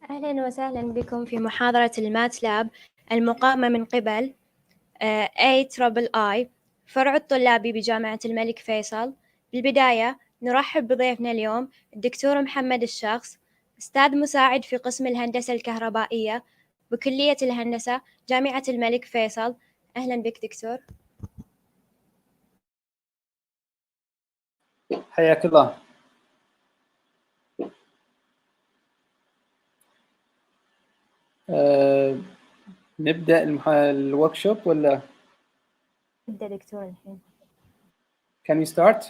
أهلا وسهلا بكم في محاضرة الماتلاب المقامة من قبل IEEE فرع الطلابي بجامعة الملك فيصل. بالبداية نرحب بضيفنا اليوم الدكتور محمد الشخص، أستاذ مساعد في قسم الهندسة الكهربائية بكلية الهندسة جامعة الملك فيصل. أهلا بك دكتور. حياك الله. نبدأ الوركشوب ولا؟ نبدأ دكتور الحين. Can you start?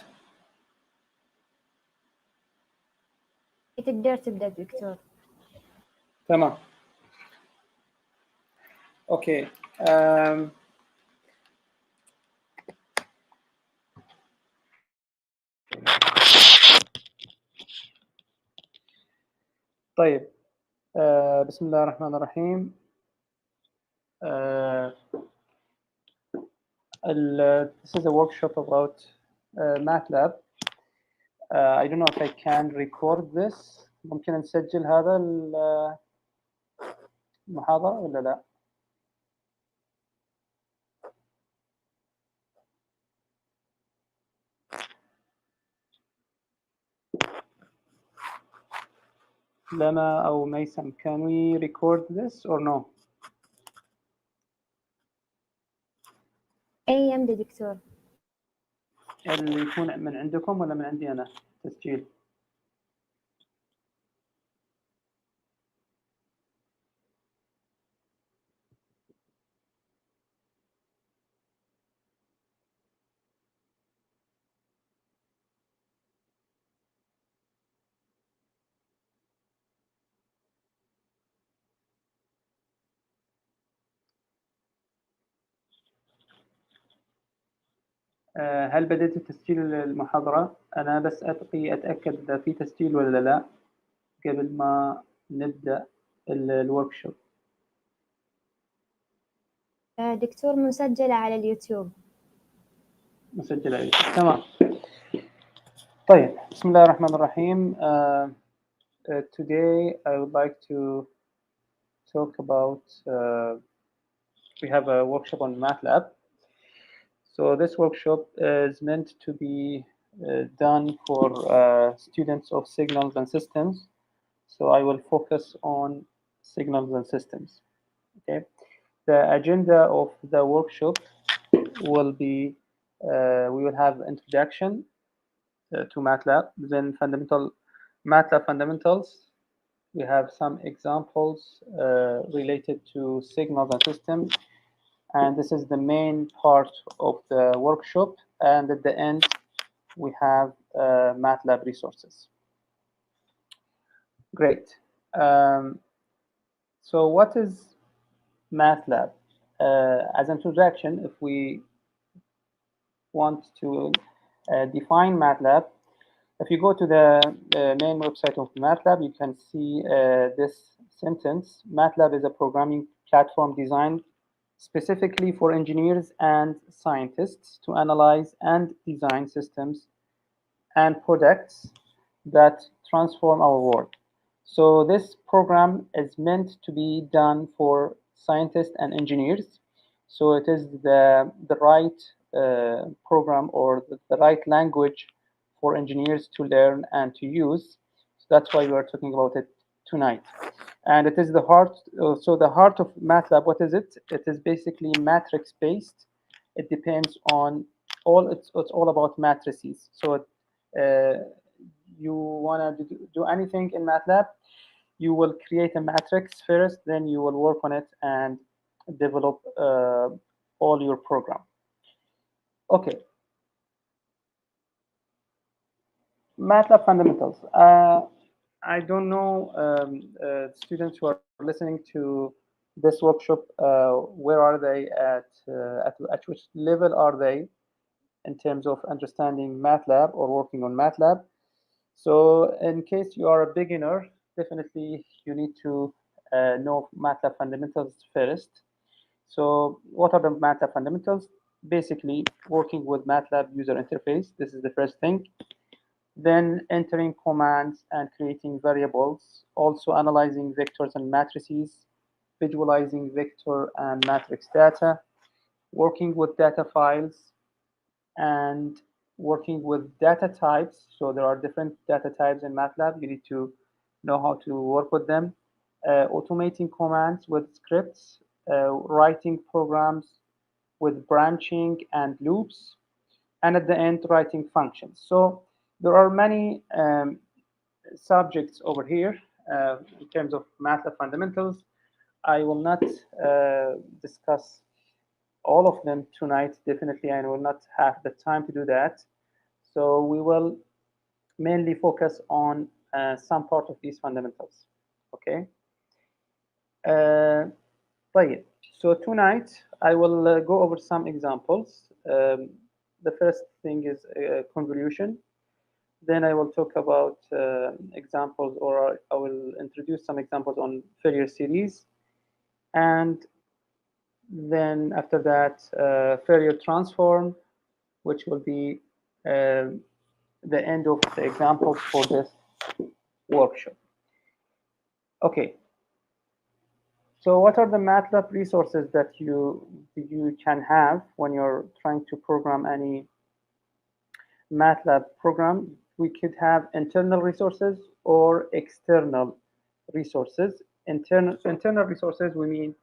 تقدر تبدأ دكتور. تمام. Okay. طيب. بسم الله الرحمن الرحيم. This is a workshop about MATLAB. I don't know if I can record this. ممكن نسجل هذا المحاضرة ولا لا؟ Lama أو ميسم, can we record this or no? أي يمدي دكتور. اللي يكون من عندكم ولا من عندي أنا تسجيل؟ هل بدأت تسجيل المحاضرة؟ أنا بس أبقي أتأكد إذا في تسجيل ولا لا قبل ما نبدأ الوركشوب. دكتور مسجلة على اليوتيوب. مسجلة على اليوتيوب. تمام. طيب بسم الله الرحمن الرحيم. Today I would like to talk about we have a workshop on MATLAB. So this workshop is meant to be done for students of signals and systems. So I will focus on signals and systems. Okay. The agenda of the workshop will be we will have introduction to MATLAB, then MATLAB fundamentals. We have some examples related to signals and systems. And this is the main part of the workshop. And at the end, we have MATLAB resources. Great. So what is MATLAB? As an introduction, if we want to define MATLAB, if you go to the main website of MATLAB, you can see this sentence. MATLAB is a programming platform designed specifically for engineers and scientists to analyze and design systems and products that transform our world. So this program is meant to be done for scientists and engineers. So it is the right program or the right language for engineers to learn and to use. So that's why we are talking about it tonight. And it is the heart. So the heart of MATLAB, what is it? It is basically matrix based. It depends on it's all about matrices. So you want to do anything in MATLAB, you will create a matrix first, then you will work on it and develop all your program. Okay. MATLAB fundamentals. I don't know students who are listening to this workshop, where are they at which level are they in terms of understanding MATLAB or working on MATLAB. So in case you are a beginner, definitely you need to know MATLAB fundamentals first. So what are the MATLAB fundamentals? Basically, working with MATLAB user interface. This is the first thing. then entering commands and creating variables, also analyzing vectors and matrices, visualizing vector and matrix data, working with data files, and working with data types. So there are different data types in MATLAB. You need to know how to work with them. Automating commands with scripts, writing programs with branching and loops, and at the end, writing functions. So there are many subjects over here in terms of MATLAB fundamentals. I will not discuss all of them tonight, definitely. I will not have the time to do that. So we will mainly focus on some part of these fundamentals. Okay. طيب. So tonight I will go over some examples. The first thing is convolution. Then I will talk about examples, or I will introduce some examples on Fourier series. And then after that, Fourier transform, which will be the end of the examples for this workshop. Okay. So what are the MATLAB resources that you can have when you're trying to program any MATLAB program? We could have internal resources or external resources. Internal resources, we mean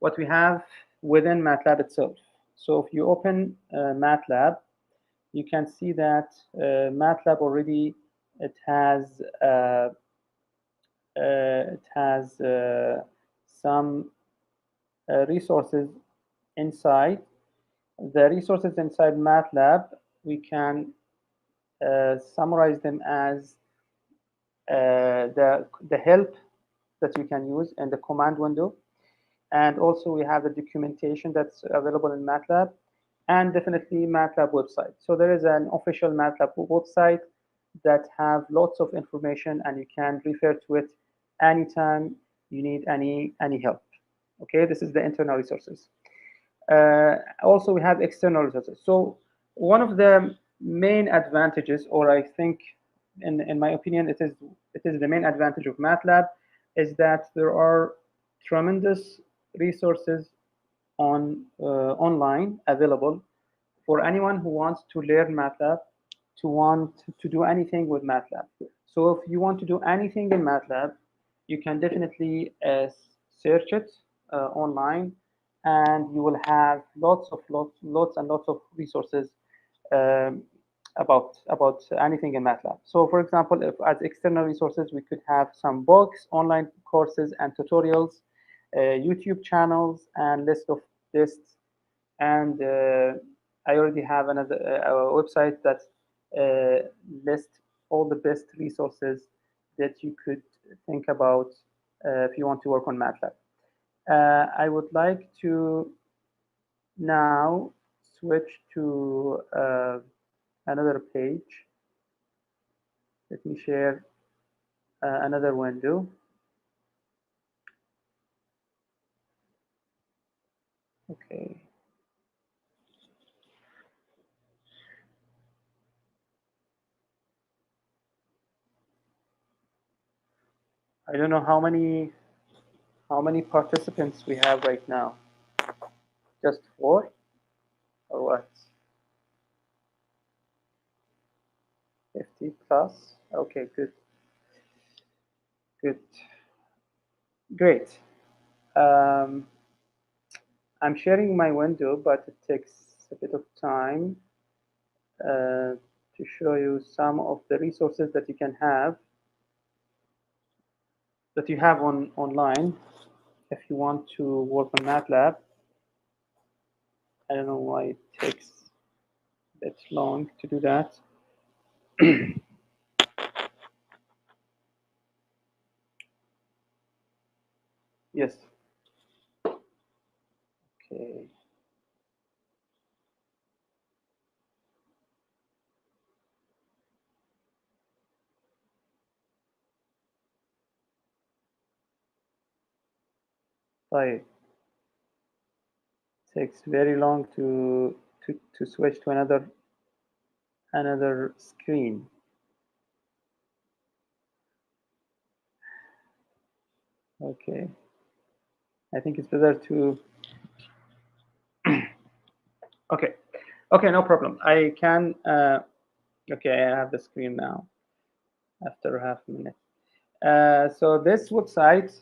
what we have within MATLAB itself. So if you open MATLAB, you can see that MATLAB already it has some resources inside. The resources inside MATLAB, we can summarize them as the help that you can use in the command window. And also we have the documentation that's available in MATLAB, and definitely MATLAB website. So there is an official MATLAB website that have lots of information, and you can refer to it anytime you need any help. Okay, this is the internal resources. Also, we have external resources. So one of the main advantages, or I think, in my opinion, it is the main advantage of MATLAB, is that there are tremendous resources online available for anyone who wants to learn MATLAB, to do anything with MATLAB. So if you want to do anything in MATLAB, you can definitely search it online, and you will have lots and lots of resources um, about anything in MATLAB. So for example, if as external resources, we could have some books, online courses and tutorials, YouTube channels, and list of lists. And I already have another website that lists all the best resources that you could think about if you want to work on MATLAB. I would like to now switch to another page. Let me share another window. Okay. I don't know how many participants we have right now. Just 4 or what? 50 plus. Okay, good. Good. Great. I'm sharing my window, but it takes a bit of time to show you some of the resources that you can have, that you have online if you want to work on MATLAB. I don't know why it takes a bit long to do that. Yes. Okay. Right. Takes very long to switch to another screen. Okay. I think it's better to. Okay. Okay, no problem. I can. Okay, I have the screen now after half a minute. So this website,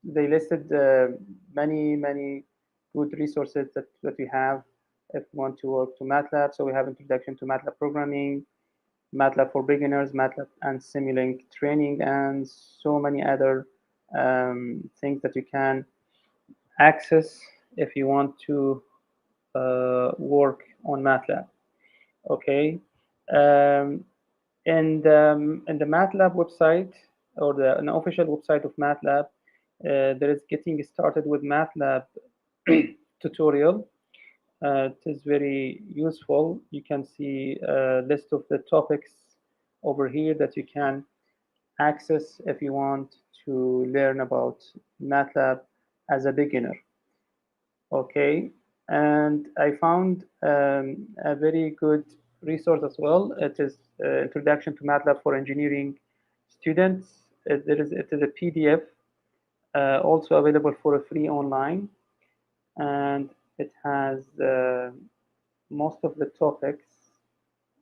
they listed many good resources that we have if we want to work to MATLAB. So we have Introduction to MATLAB Programming, MATLAB for Beginners, MATLAB and Simulink training, and so many other things that you can access if you want to work on MATLAB. Okay. In the MATLAB website, or an official website of MATLAB, there is getting started with MATLAB tutorial. It is very useful. You can see a list of the topics over here that you can access if you want to learn about MATLAB as a beginner. Okay, and I found a very good resource as well. It is Introduction to MATLAB for Engineering Students. It is a PDF, also available for a free online, and it has most of the topics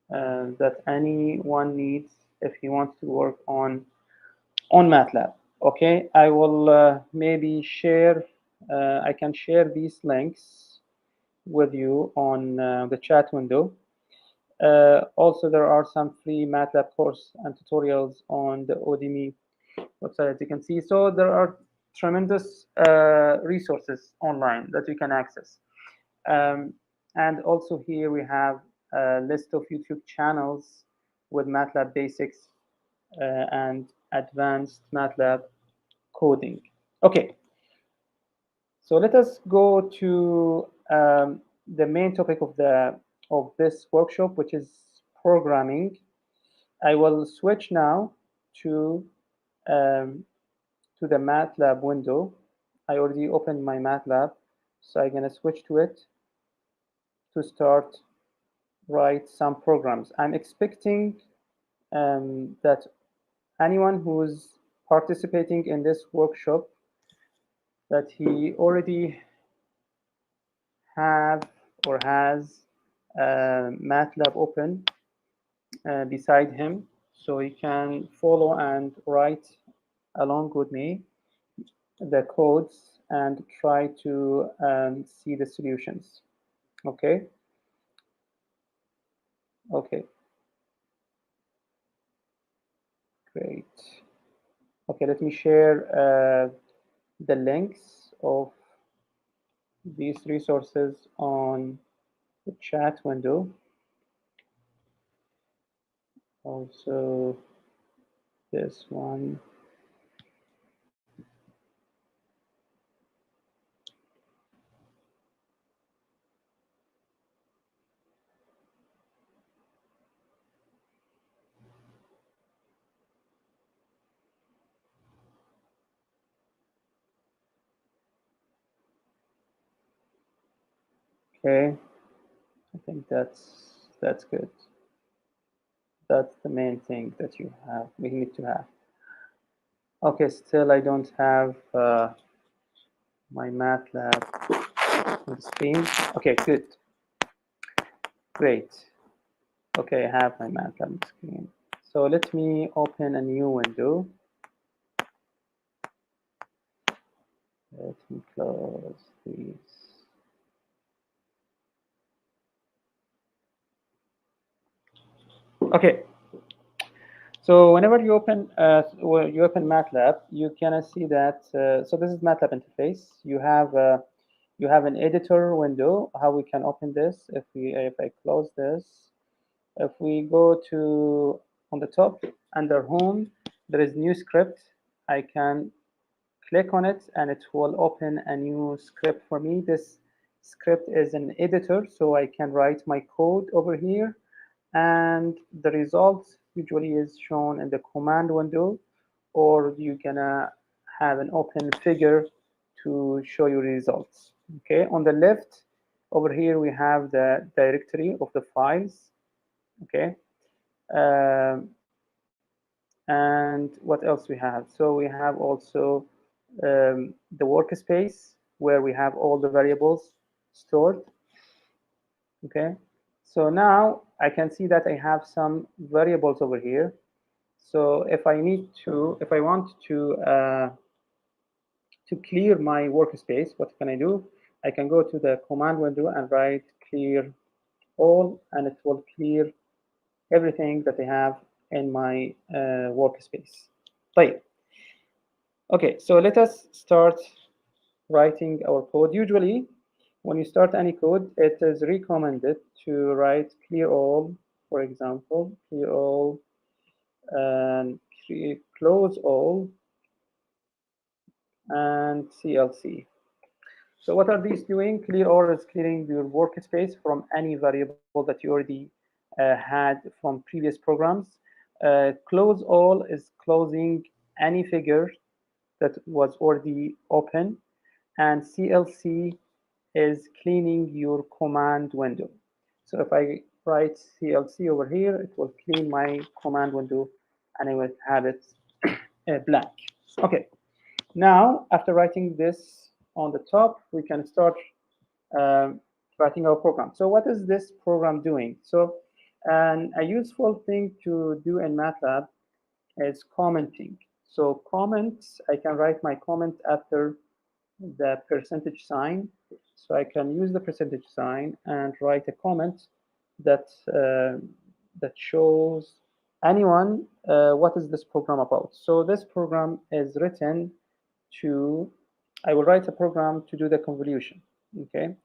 that anyone needs if he wants to work on MATLAB. Okay, I will maybe share. I can share these links with you on the chat window. Also, there are some free MATLAB course and tutorials on the Udemy website, as you can see. So there are tremendous resources online that you can access. And also here we have a list of YouTube channels with MATLAB basics and advanced MATLAB coding. Okay, so let us go to the main topic of this workshop, which is programming. I will switch now to the MATLAB window. I already opened my MATLAB, so I'm gonna switch to it to start write some programs. I'm expecting that anyone who's participating in this workshop, that he already have or has MATLAB open beside him, so he can follow and write along with me the codes and try to see the solutions. Okay. Okay. Great. Okay, let me share the links of these resources on the chat window. Also, this one. Okay, I think that's good. That's the main thing that we need to have. Okay, still I don't have my MATLAB on the screen. Okay, good. Great. Okay, I have my MATLAB on the screen. So let me open a new window. Let me close these. Okay. So whenever you open MATLAB, you can see that. So this is MATLAB interface. You have an editor window. How we can open this? If I close this, if we go to on the top under Home, there is New Script. I can click on it, and it will open a new script for me. This script is an editor, so I can write my code over here, and the result usually is shown in the command window, or you're gonna have an open figure to show you results. Okay, on the left over here we have the directory of the files. Okay, And what else we have? So we have also the workspace where we have all the variables stored. Okay, so now I can see that I have some variables over here. So if I want to clear my workspace, what can I do? I can go to the command window and write clear all, and it will clear everything that I have in my workspace. طيب. Okay, so let us start writing our code. Usually, when you start any code, it is recommended to write clear all, for example, clear all, and close all, and CLC. So what are these doing? Clear all is clearing your workspace from any variable that you already had from previous programs. Close all is closing any figure that was already open, and CLC is cleaning your command window. So if I write CLC over here, it will clean my command window and I will have it blank. Okay, now after writing this on the top, we can start writing our program. So what is this program doing? So a useful thing to do in MATLAB is commenting. So comments, I can write my comment after the percentage sign. So I can use the percentage sign and write a comment that that shows anyone what is this program about. So this program is written to, I will write a program to do the convolution. Okay,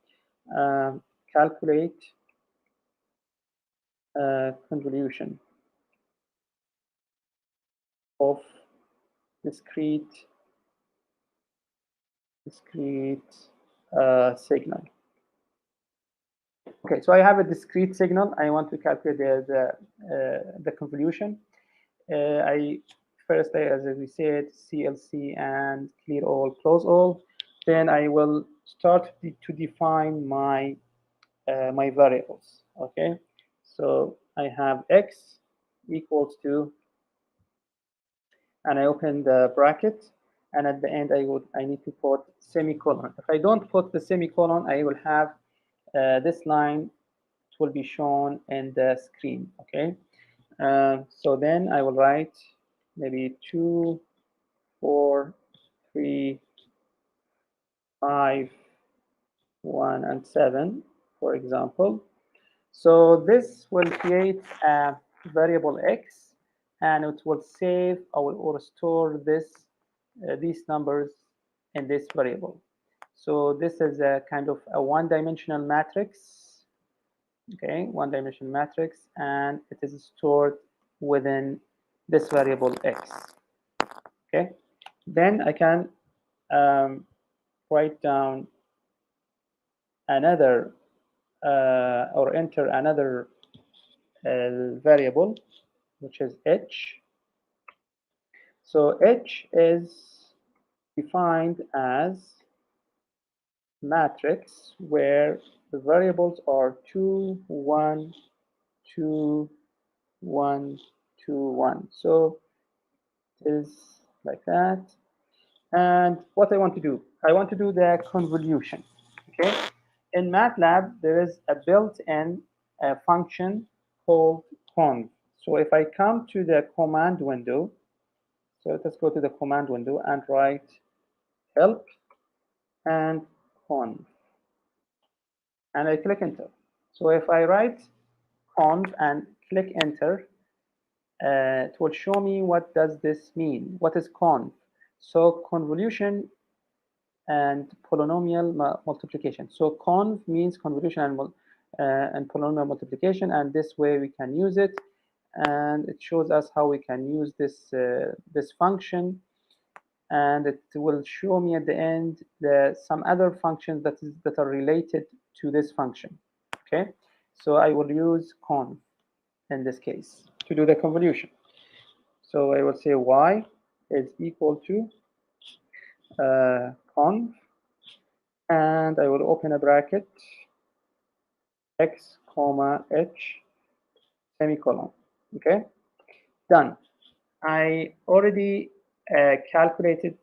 calculate convolution of discrete signal. Okay, so I have a discrete signal. I want to calculate the convolution. I first, as we said, CLC and clear all, close all. Then I will start to define my my variables. Okay, so I have x equals to, and I open the bracket, and at the end I need to put semicolon. If I don't put the semicolon, I will have this line will be shown in the screen. Okay, so then I will write maybe 2, 4, 3, 5, 1, and 7, for example. So this will create a variable x, and it will save or store these numbers in this variable. So this is a kind of a one-dimensional matrix. Okay, one-dimensional matrix, and it is stored within this variable x. Okay, then I can write down another or enter another variable, which is h. So h is defined as matrix where the variables are 2, 1, 2, 1, 2, 1. So it is like that. And what I want to do, I want to do the convolution. Okay, in MATLAB there is a built-in function called conv. So if I come to the command window, so let us go to the command window and write help and conv, and I click enter. So if I write conv and click enter, it will show me what does this mean. What is conv? So convolution and polynomial multiplication. So conv means convolution and polynomial multiplication, and this way we can use it, and it shows us how we can use this this function, and it will show me at the end some other functions that are related to this function. Okay, so I will use conv in this case to do the convolution. So I will say y is equal to conv, and I will open a bracket, x comma h semicolon. Okay, done. I already calculated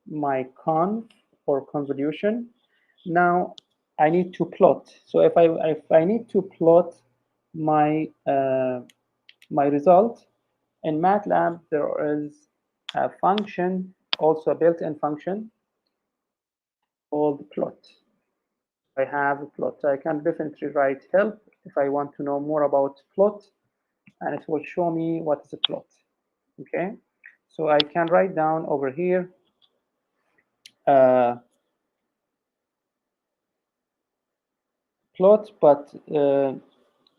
my conv or convolution. Now I need to plot. So if I need to plot my my result in MATLAB, there is a function, also a built-in function called plot. I have a plot. I can definitely write help if I want to know more about plot, and it will show me what is a plot. Okay, so I can write down over here plot, but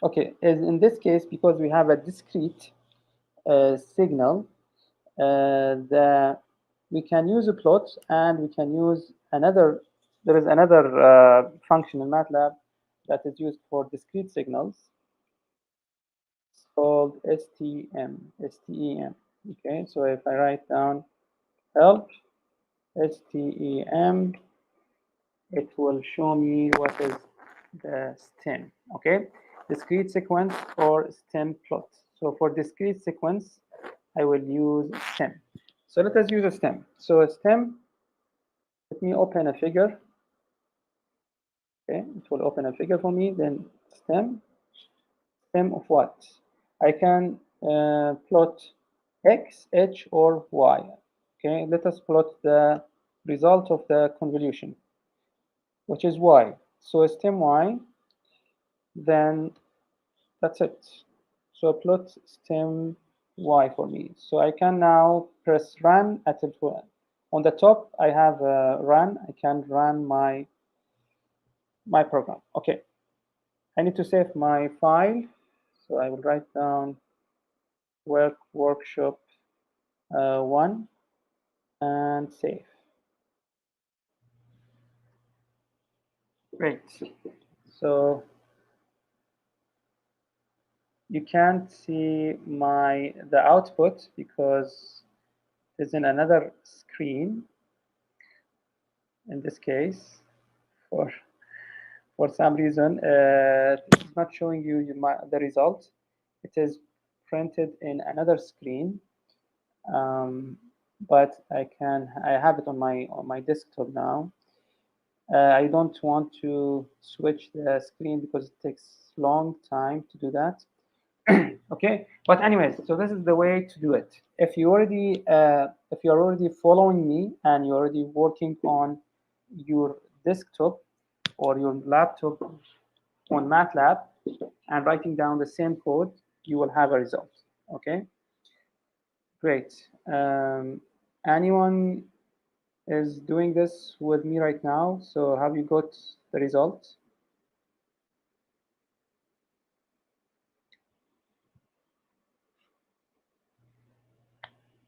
okay, as in this case, because we have a discrete signal, we can use a plot, and we can use another. There is another function in MATLAB that is used for discrete signals. It's called STEM. Okay, so if I write down help STEM, it will show me what is the stem. Okay, discrete sequence or stem plot. So for discrete sequence, I will use stem. So let us use a stem. So a stem, let me open a figure. Okay, it will open a figure for me. Then stem of what? I can plot X, H, or Y. Okay, let us plot the result of the convolution, which is Y. So stem Y, then that's it. So plot stem Y for me. So I can now press run at it. On the top, I have run. I can run my program. Okay, I need to save my file. So I will write down workshop 1 and save. Great. So you can't see the output because it's in another screen. In this case, for some reason, it's not showing you the result. It is printed in another screen, but I have it on my desktop now. I don't want to switch the screen because it takes long time to do that. Okay, but anyways, so this is the way to do it. If you're already following me and you're already working on your desktop or your laptop on MATLAB and writing down the same code, you will have a result. Okay, great. Anyone is doing this with me right now? So have you got the result?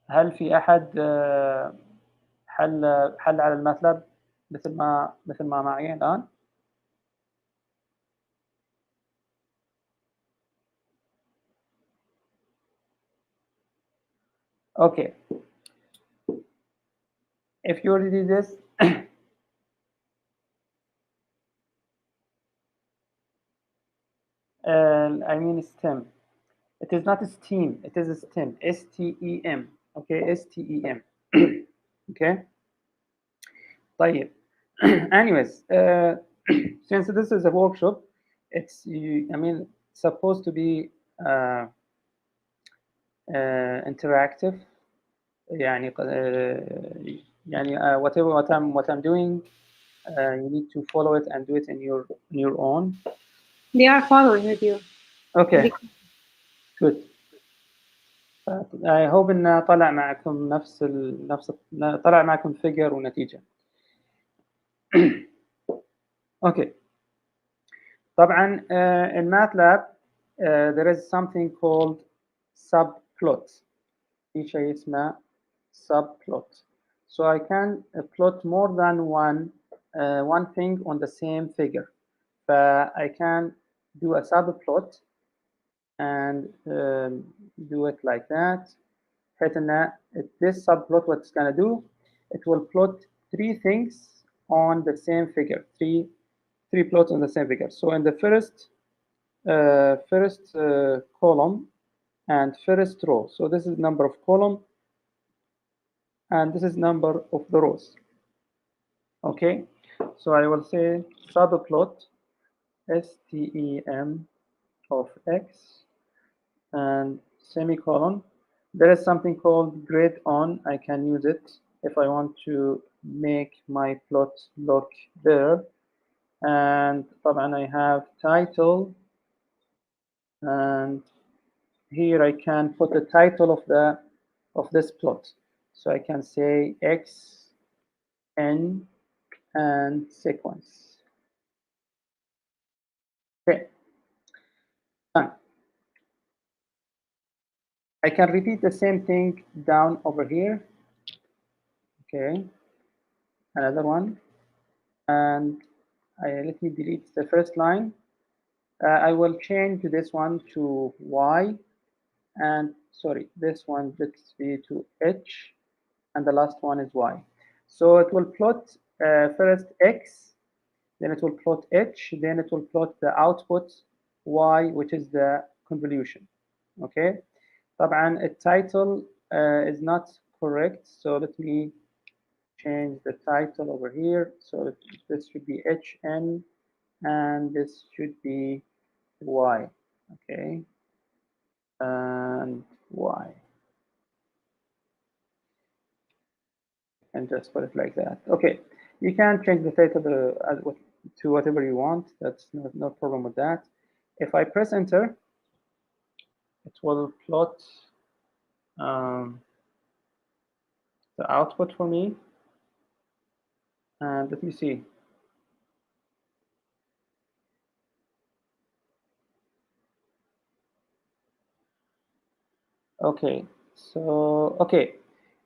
هل في أحد حل على الماتلاب مثل ما معي الآن؟ Okay. If you already did this, I mean STEM. It is not STEAM. It is STEM. STEM. Okay, STEM. Okay. طيب. Anyways, since this is a workshop, supposed to be interactive. Whatever what I'm doing, you need to follow it and do it in your own. They are following with you. Okay. Good. I hope إن طلع معكم طلع معكم figure ونتيجة. Okay. طبعا in MATLAB there is something called subplot. في شيء اسمه subplot. So I can plot more than one thing on the same figure. I can do a subplot and do it like that. This subplot, what it's going to do, it will plot three things on the same figure, three plots on the same figure. So in the first column, and first row. So this is number of column, and this is number of the rows. Okay, so I will say subplot STEM of x and semicolon. There is something called grid on. I can use it if I want to make my plot look there. And I have title, and here I can put the title of this plot. So I can say x, n, and sequence. Okay. Done. I can repeat the same thing down over here. Okay. Another one. And let me delete the first line. I will change this one to y, and sorry, this one let's be to h, and the last one is y. So it will plot first x, then it will plot h, then it will plot the output y, which is the convolution. Okay. طبعا the title is not correct, so let me change the title over here. So this should be hn, and this should be y. Okay, and y, and just put it like that. Okay, you can change the title to whatever you want. That's no problem with that. If I press enter, it will plot the output for me. And let me see. Okay, so okay,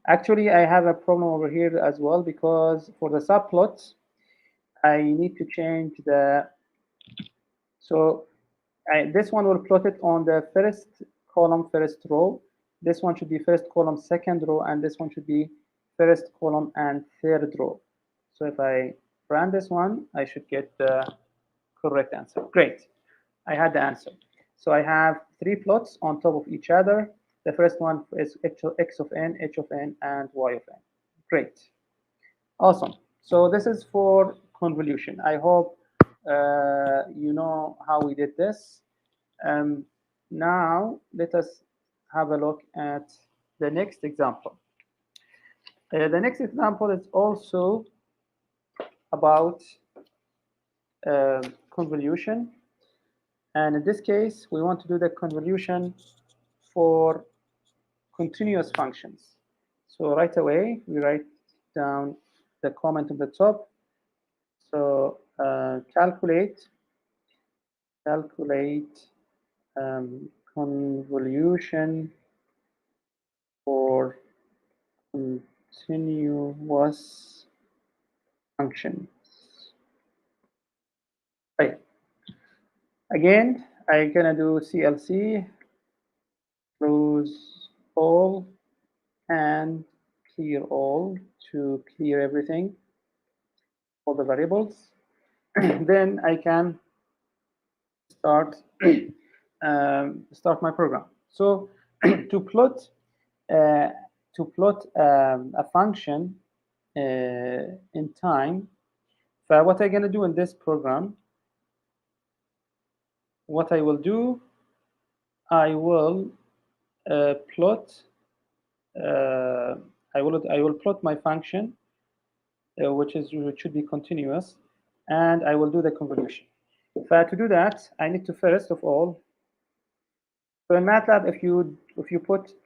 actually I have a problem over here as well, because for the subplots I need to change the, so this one will plot it on the first column, first row. This one should be first column, second row, and this one should be first column and third row. So if I run this one, I should get the correct answer. Great, I had the answer. So I have 3 plots on top of each other. The first one is x of n, h of n, and y of n. Great, awesome. So this is for convolution. I hope you know how we did this. Now let us have a look at the next example. The next example is also about convolution. And in this case, we want to do the convolution for continuous functions. So right away, we write down the comment on the top. So calculate convolution for continuous functions. Right. Again, I'm gonna do CLC, close all, and clear all to clear everything, all the variables. Then I can start start my program. So to plot a function in time, so what I'm gonna do in this program, what I will do, I will plot. I will plot my function, which should be continuous, and I will do the convolution. To do that, I need to first of all. So in MATLAB, if you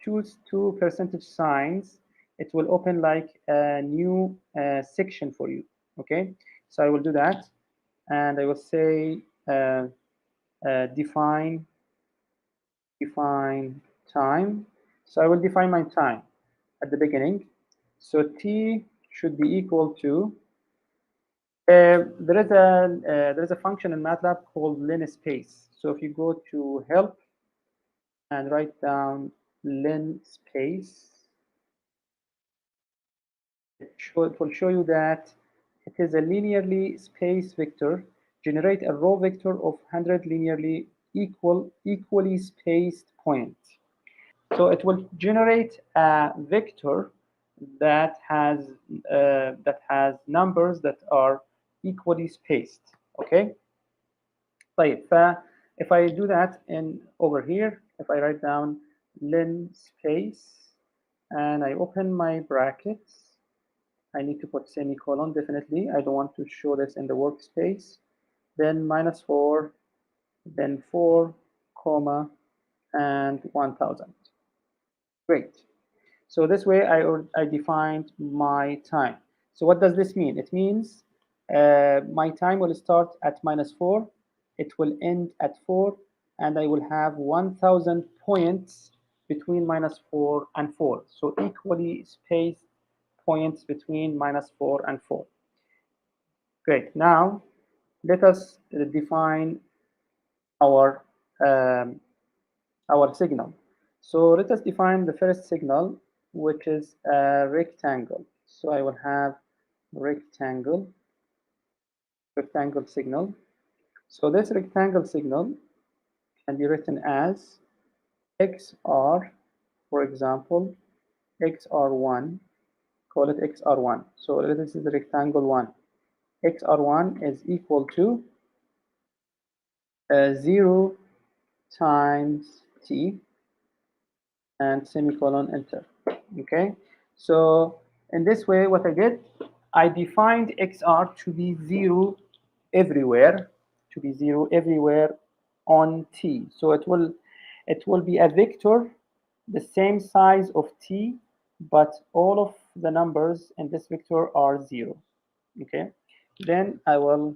choose 2 percentage signs, it will open like a new section for you. Okay, so I will do that, and I will say define time. So I will define my time at the beginning. So t should be equal to, there is a function in MATLAB called linspace. So if you go to help and write down linspace, it will show you that it is a linearly spaced vector. Generate a row vector of 100 linearly equally spaced points. So it will generate a vector that has numbers that are equally spaced. Okay. طيب, if I do that over here, if I write down len space and I open my brackets, I need to put semicolon definitely. I don't want to show this in the workspace. Then -4, then 4, comma, and 1000. Great. So this way I defined my time. So what does this mean? It means my time will start at -4, it will end at 4, and I will have 1000 points between -4 and 4. So equally spaced points between -4 and 4. Great. Now let us define our signal. So let us define the first signal, which is a rectangle. So I will have rectangle signal. So this rectangle signal can be written as XR, for example, XR1, call it XR1. So this is the rectangle 1. XR1 is equal to 0 times T and semicolon, enter. Okay, so in this way, what I did, I defined XR to be 0 everywhere, on T. So it will be a vector the same size of T, but all of the numbers in this vector are 0. Okay, then I will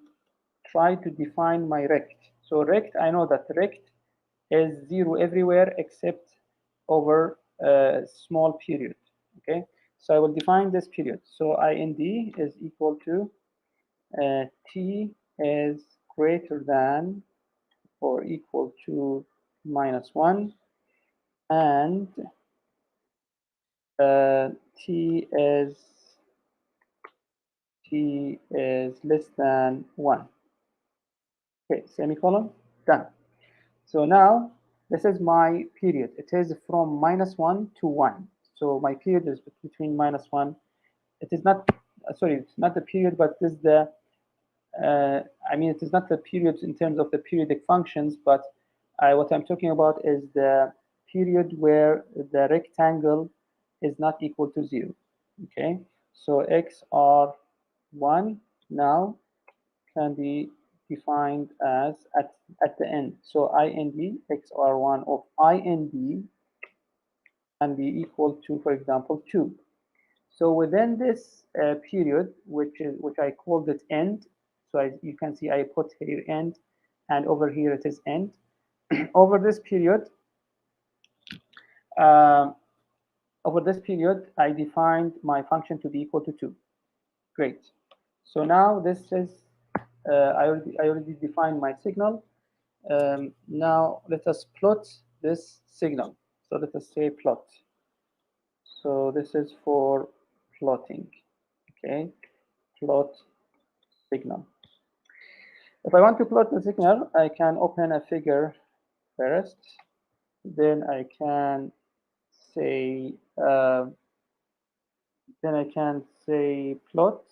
try to define my rect. So rect, I know that rect is 0 everywhere except over a small period. Okay, so I will define this period. So IND is equal to T is greater than or equal to -1, and T is less than 1. Okay, semicolon, done. So now this is my period. It is from -1 to 1. So my period is between -1. It is not, sorry, it's not the period, but it is the, I mean, it is not the period in terms of the periodic functions, but what I'm talking about is the period where the rectangle is not equal to 0. Okay, so XR1 now can be defined as at the end. So IND, XR1 of IND can be equal to, for example, 2. So within this period, which I called it end, so you can see I put here end, and over here it is end. Over this period, I defined my function to be equal to 2. Great. So now this is I already defined my signal. Now let us plot this signal. So let us say plot. So this is for plotting. Okay, plot signal. If I want to plot the signal, I can open a figure first. Then I can say plot.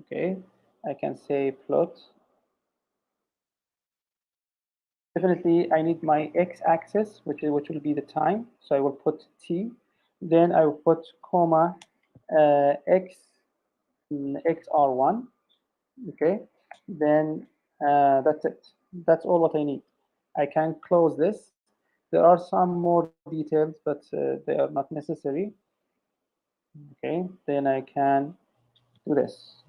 Okay, I can say plot. Definitely, I need my x-axis, which will be the time. So I will put t. Then I will put comma xr1. Okay. Then that's it. That's all what I need. I can close this. There are some more details, but they are not necessary. Okay. Then I can do this.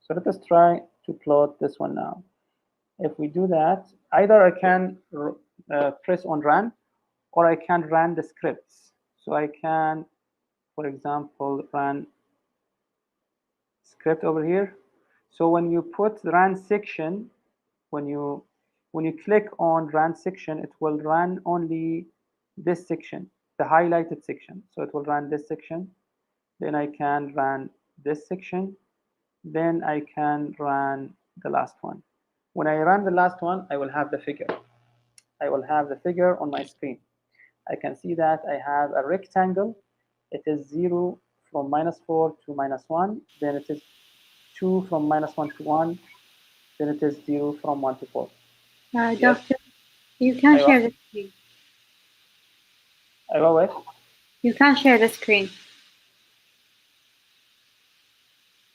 So let us try to plot this one now. If we do that, either I can press on run, or I can run the scripts. So I can, for example, run script over here. So when you put the run section, when you click on run section, it will run only this section, the highlighted section. So it will run this section. Then I can run this section. Then I can run the last one. When I run the last one, I will have the figure. I will have the figure on my screen. I can see that I have a rectangle. It is 0 from -4 to -1. Then it is 2 from -1 to 1. Then it is 0 from 1 to 4. Yes. Doctor, you can أيوة. share the screen. أيوة wait. You can share the screen.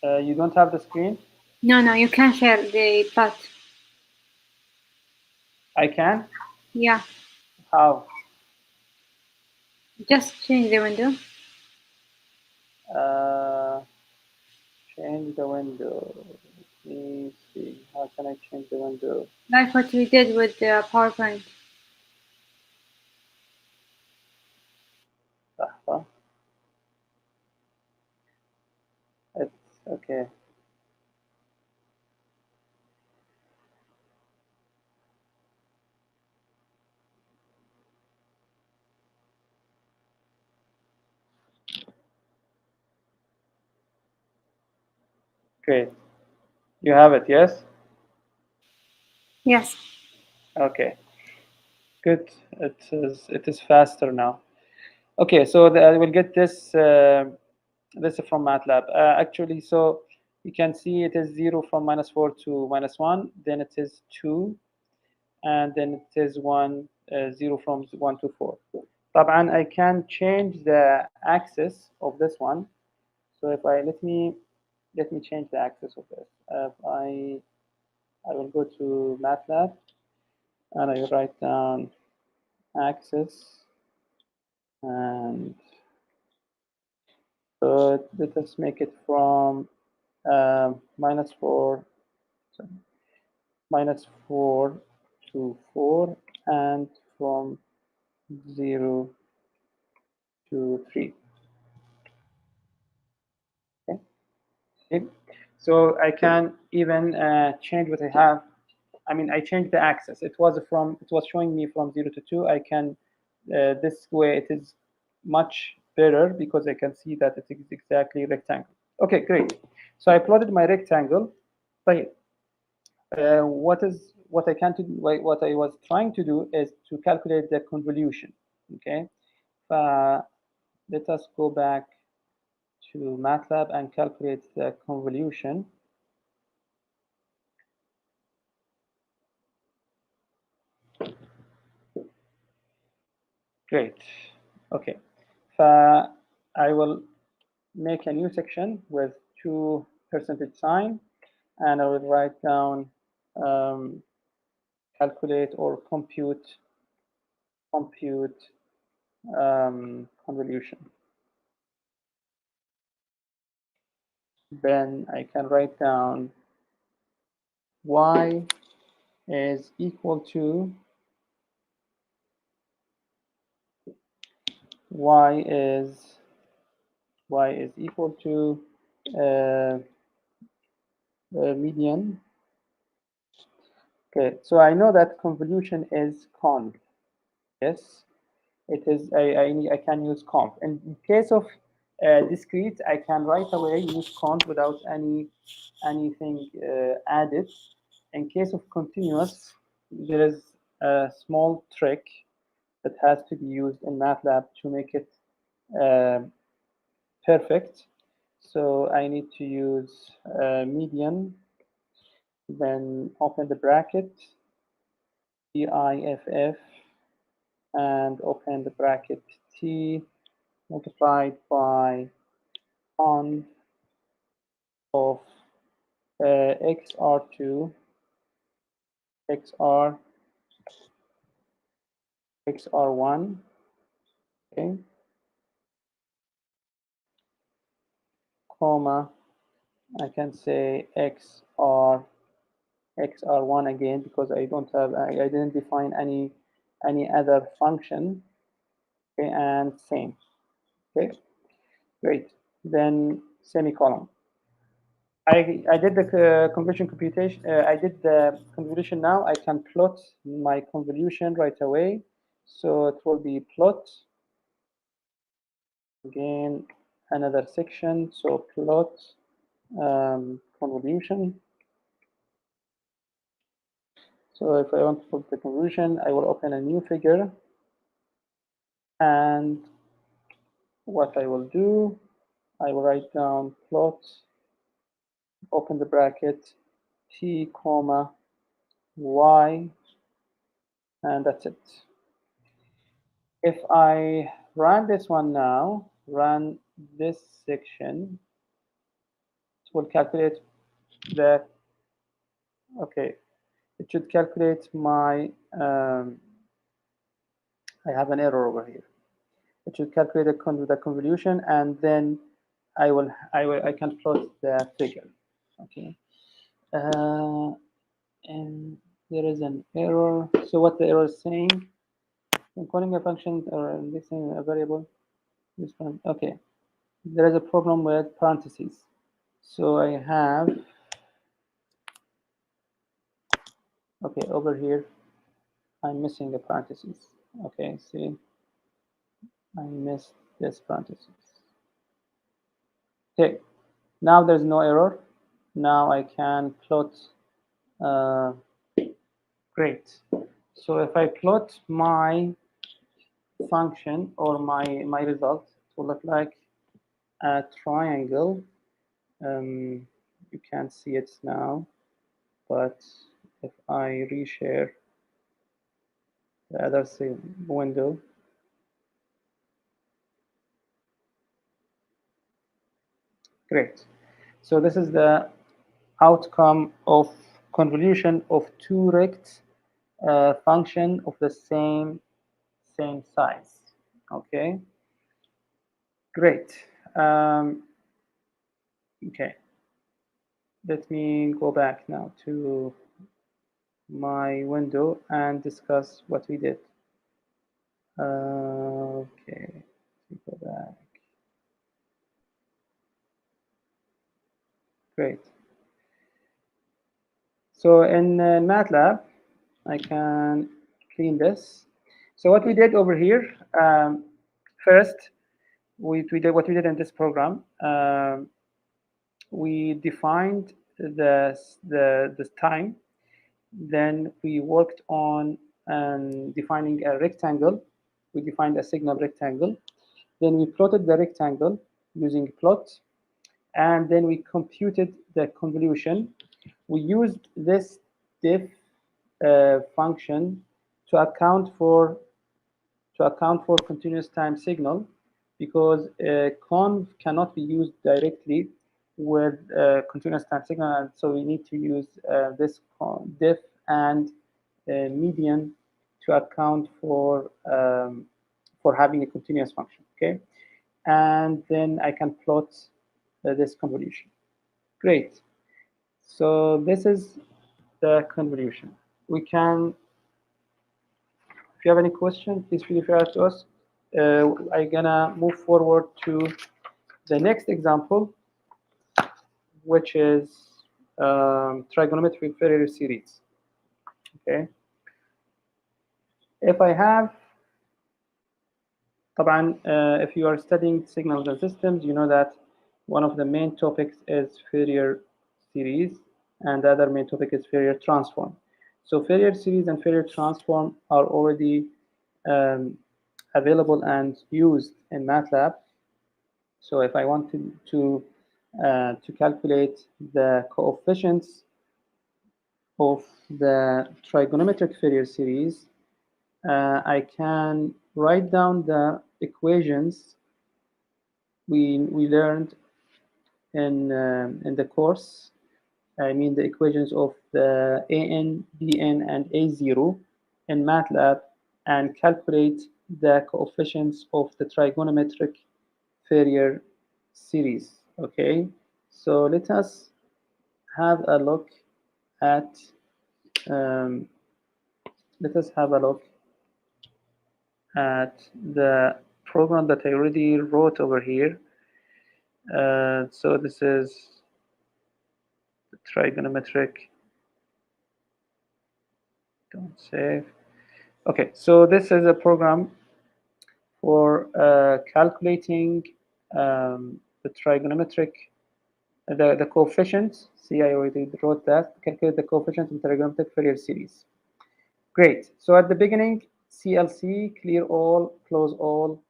You don't have the screen? No, you can share the plot. I can? Yeah, How? just change the window. Change the window. Let me see. How can I change the window? Like what we did with the PowerPoint. لحظة. It's okay. Great. You have it, yes? Yes. Okay. Good. It is faster now. Okay, so I will get this this is from MATLAB. Actually, so you can see it is 0 from -4 to -1. Then it is 2, and then it is 1 0 from 1 to 4. طبعا I can change the axis of this one. So if I let me change the axis of this. I will go to MATLAB and I write down axis, and so let us make it from -4 to 4, and from 0 to 3. Okay. So I can even change what I have. I mean, I changed the axis. It was showing me from 0 to 2. I can this way it is much better because I can see that it is exactly rectangle. Okay, great. So I plotted my rectangle. But what I can do, what I was trying to do is to calculate the convolution. Okay, let us go back to MATLAB and calculate the convolution. Great. Okay. I will make a new section with 2% sign, and I will write down calculate or compute convolution. Then I can write down y is equal to y is equal to median. Okay, so I know that convolution is conv. Yes, it is. I can use conv. In case of discrete, I can right away use conv without anything added. In case of continuous, there is a small trick that has to be used in MATLAB to make it perfect. So I need to use median, then open the bracket, DIFF, and open the bracket T multiplied by conv of XR2, XR1, okay, comma, I can say XR1 again because I don't have, I didn't define any other function, okay, and same, okay, great. Then semicolon. I did the convolution computation. I did the convolution now. I can plot my convolution right away. So it will be plot. Again, another section. So plot convolution. So if I want to put the convolution, I will open a new figure, and what I will do, I will write down plot, open the bracket, t comma y, and that's it. If I run this one now, run this section, it will calculate the, okay, it should calculate my, I have an error over here. It should calculate the convolution, and then I can plot the figure. Okay, and there is an error. So what the error is saying? When calling a function or indexing a variable, this one. Okay, there is a problem with parentheses. So I have, okay, over here, I'm missing the parentheses. Okay, see, I missed this parentheses. Okay, now there's no error. Now I can plot. Great. So if I plot my function or my result, it will look like a triangle. You can't see it now, but if I reshare the other window, great. So this is the outcome of convolution of two rect function of the same size. Okay, great. Okay, let me go back now to my window and discuss what we did. Okay, let's go back. Great. So in MATLAB, I can clean this. So what we did over here, first, we did what we did in this program. We defined the time. Then we worked on defining a rectangle. We defined a signal rectangle. Then we plotted the rectangle using plot, and then we computed the convolution. We used this diff function to account for continuous time signal, because conv cannot be used directly with continuous time signal, and so we need to use this diff and median to account for having a continuous function. Okay, and then I can plot this convolution. Great. So this is the convolution. We can, if you have any question, please feel free to ask us. I'm gonna move forward to the next example, which is trigonometric Fourier series. Okay. If I have, if you are studying signals and systems, you know that one of the main topics is Fourier series, and the other main topic is Fourier transform. So Fourier series and Fourier transform are already available and used in MATLAB. So if I wanted to calculate the coefficients of the trigonometric Fourier series, I can write down the equations we learned in the course. I mean the equations of the AN, BN, and A0 in MATLAB, and calculate the coefficients of the trigonometric Fourier series. Okay, so let us have a look at the program that I already wrote over here. So this is the trigonometric. Don't save. Okay, so this is a program for calculating the trigonometric, the coefficients. See, I already wrote that. Calculate the coefficients of the trigonometric Fourier series. Great. So at the beginning, CLC, clear all, close all.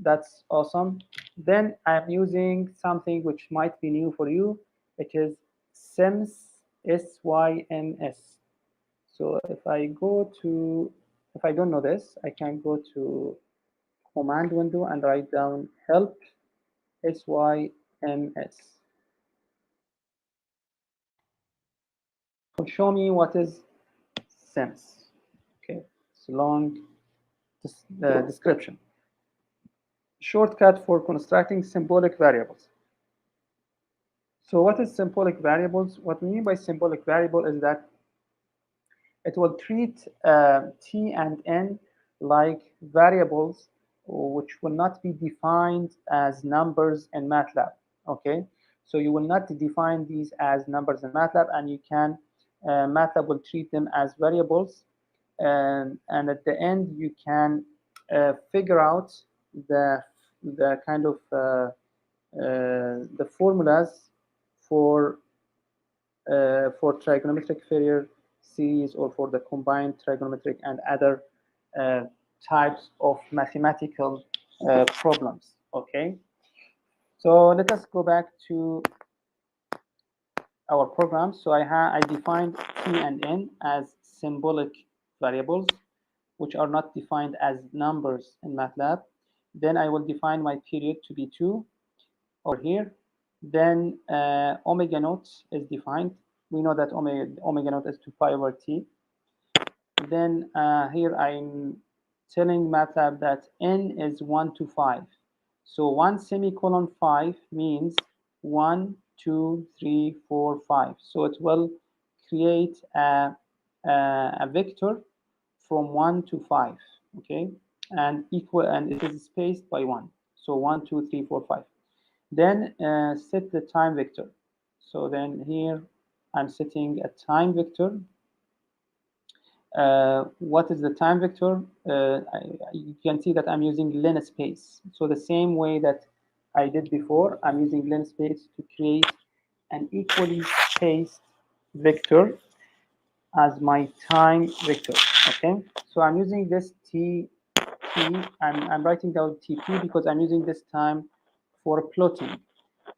That's awesome. Then I'm using something which might be new for you, which is SYMS, SYMS. So if I don't know this, I can go to command window and write down help SYMS. Show me what is SYMS. Okay, it's a long description. Shortcut for constructing symbolic variables. So what is symbolic variables? What we mean by symbolic variable is that it will treat t and n like variables which will not be defined as numbers in MATLAB. Okay, so you will not define these as numbers in MATLAB, and you can MATLAB will treat them as variables, and at the end you can figure out the kind of the formulas for trigonometric Fourier series, or for the combined trigonometric and other types of mathematical problems. Okay, so let us go back to our program. So I defined t and n as symbolic variables, which are not defined as numbers in MATLAB. Then I will define my period to be 2 over here. Then omega naught is defined. We know that omega naught is 2 pi over t. Then here I'm telling MATLAB that n is 1 to 5. So 1 semicolon 5 means 1, 2, 3, 4, 5. So it will create a vector from 1 to 5, okay, and it is spaced by 1. So 1, 2, 3, 4, 5. Then set the time vector. So then here I'm setting a time vector. What is the time vector? You can see that I'm using linspace. So the same way that I did before, I'm using linspace to create an equally spaced vector as my time vector. Okay, so I'm using this TP, and I'm writing down TP because I'm using this time for plotting.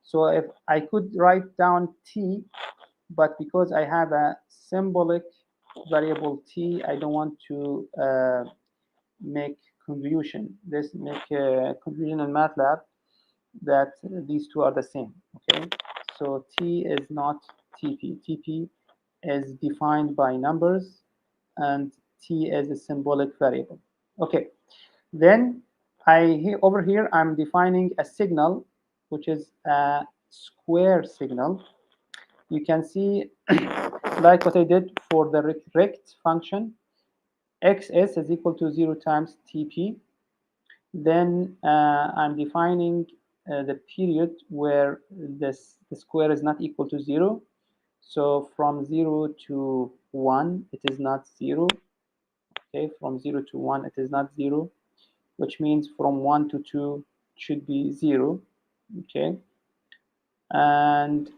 So if I could write down T, but because I have a symbolic variable T, I don't want to make convolution. This make convolution in MATLAB that these two are the same. Okay, so T is not TP. TP is defined by numbers, and T is a symbolic variable. Okay, then over here I'm defining a signal, which is a square signal. You can see like what I did for the rect function, xs is equal to 0 times tp. Then I'm defining the period where the square is not equal to 0. So from 0 to 1, it is not 0. Okay, from 0 to 1, it is not 0, which means from 1 to 2 should be 0. Okay, and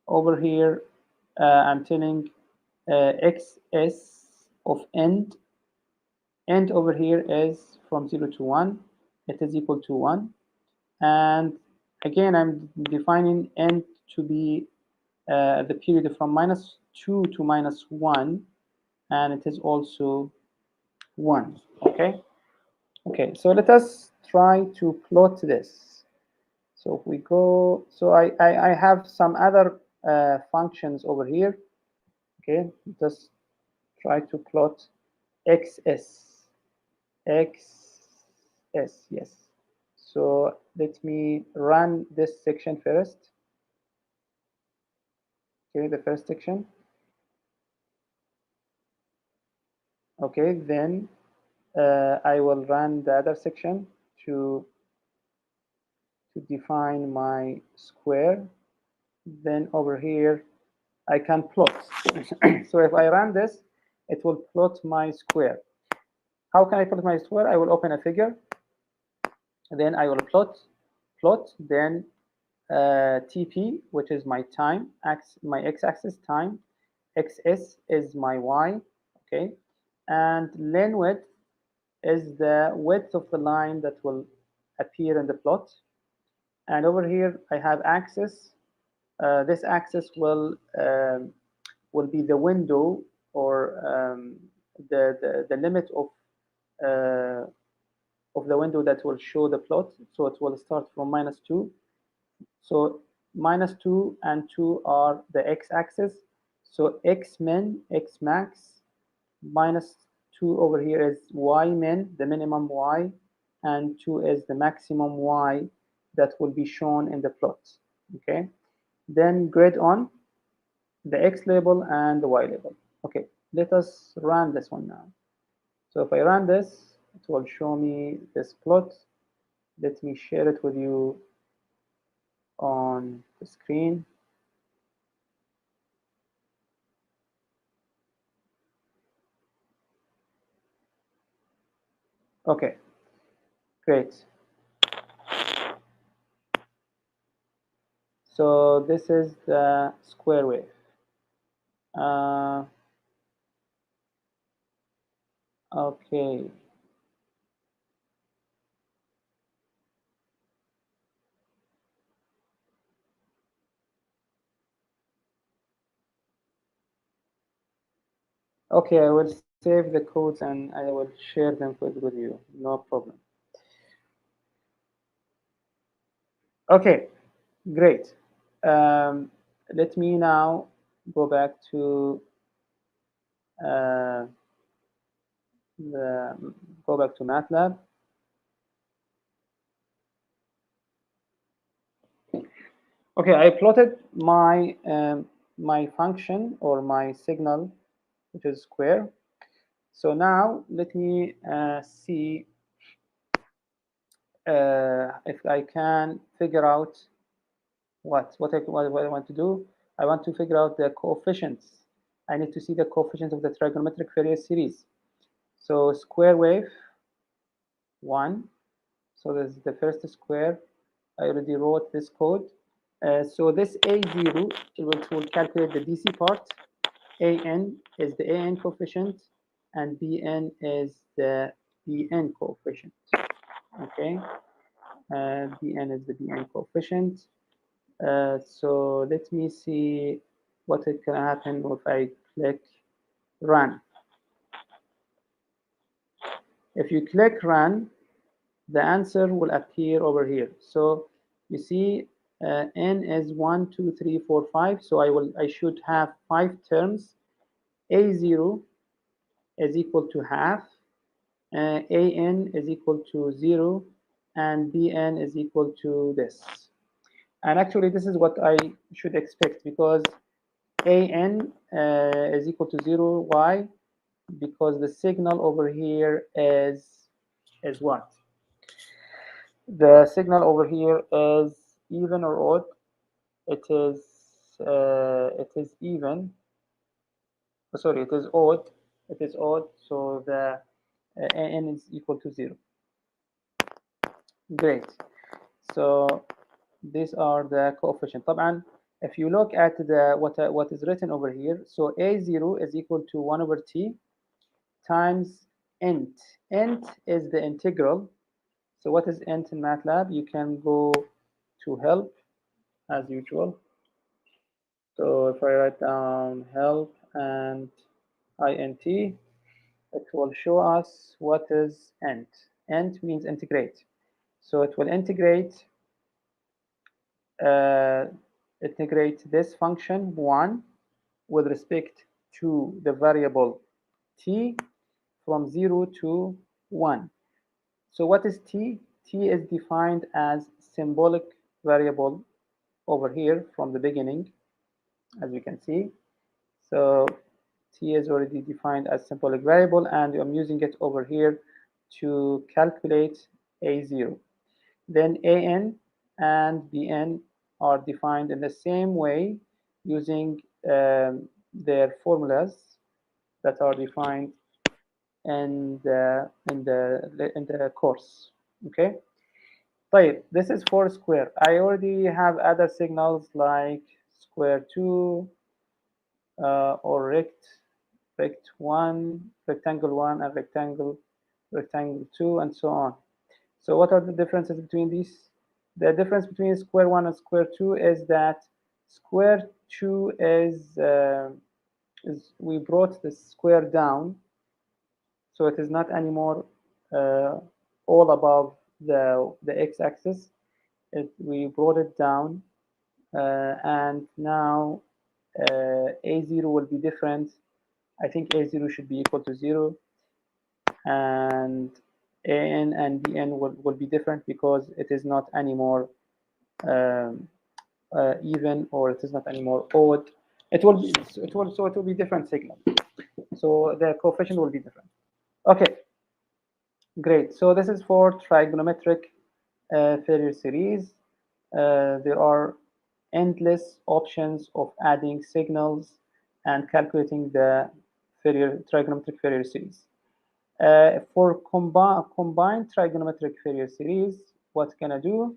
over here I'm telling xs of end over here is from 0 to 1, it is equal to 1. And again, I'm defining end to be the period from -2 to -1, and it is also 1. Okay, okay, so let us try to plot this. So if we go, so I have some other functions over here. Okay, just try to plot xs, yes. So let me run this section first. Okay, the first section. Okay, then I will run the other section to define my square. Then over here, I can plot. So if I run this, it will plot my square. How can I plot my square? I will open a figure. Then I will plot, then TP, which is my time, my x-axis time, XS is my y, okay? and len width is the width of the line that will appear in the plot. And over here I have axis. This axis will be the window, or the limit of the window that will show the plot. So it will start from -2. So -2 and 2 are the x-axis. So x min, x max, -2 over here is y min, the minimum y, and 2 is the maximum y that will be shown in the plot. Okay. Then grid on the x label and the y label. Okay, let us run this one now. So if I run this, it will show me this plot. Let me share it with you on the screen. Okay, great. So this is the square wave. Okay. Okay, I will save the codes and I will share them with you. No problem. Okay, great. Let me now go back to MATLAB. Okay, I plotted my my function or my signal, which is square. So now let me see if I can figure out what I want to do. I want to figure out the coefficients. I need to see the coefficients of the trigonometric Fourier series. So square wave 1. So this is the first square. I already wrote this code. So this A0 will calculate the DC part. AN is the AN coefficient, and BN is the BN coefficient. Okay, BN is the BN coefficient. So let me see what it can happen if I click run. If you click run, the answer will appear over here. So you see n is 1, 2, 3, 4, 5. So I should have 5 terms. A0 is equal to half, AN is equal to 0, and BN is equal to this. And actually this is what I should expect, because AN is equal to 0. Why? Because the signal over here is what? The signal over here is even or odd. It is even. Sorry, it is odd. It is odd. So the n is equal to 0. Great. So these are the coefficients. طبعا if you look at the what is written over here, so A0 is equal to 1 over t times int. Int is the integral. So what is int in MATLAB? You can go to help as usual. So if I write down help and int, it will show us what is int. Int means integrate. So it will integrate this function 1 with respect to the variable t from 0 to 1. So what is t? T is defined as symbolic variable over here from the beginning, as you can see. So t is already defined as symbolic variable, and I'm using it over here to calculate A0. Then AN and BN are defined in the same way using their formulas that are defined in the course. Okay. طيب, this is for square. I already have other signals like square 2 or rect rect1, rectangle 1, and rectangle 2, and so on. So what are the differences between these? The difference between square 1 and square 2 is that square 2 is we brought the square down, so it is not anymore all above the x-axis. We brought it down, and now a0 will be different. I think a0 should be equal to 0, and an and bn will be different because it is not anymore even, or it is not anymore odd. It will be different signal. So the coefficient will be different. Okay, great. So this is for trigonometric Fourier series. There are endless options of adding signals and calculating the trigonometric Fourier series. For combined trigonometric Fourier series, what can I do?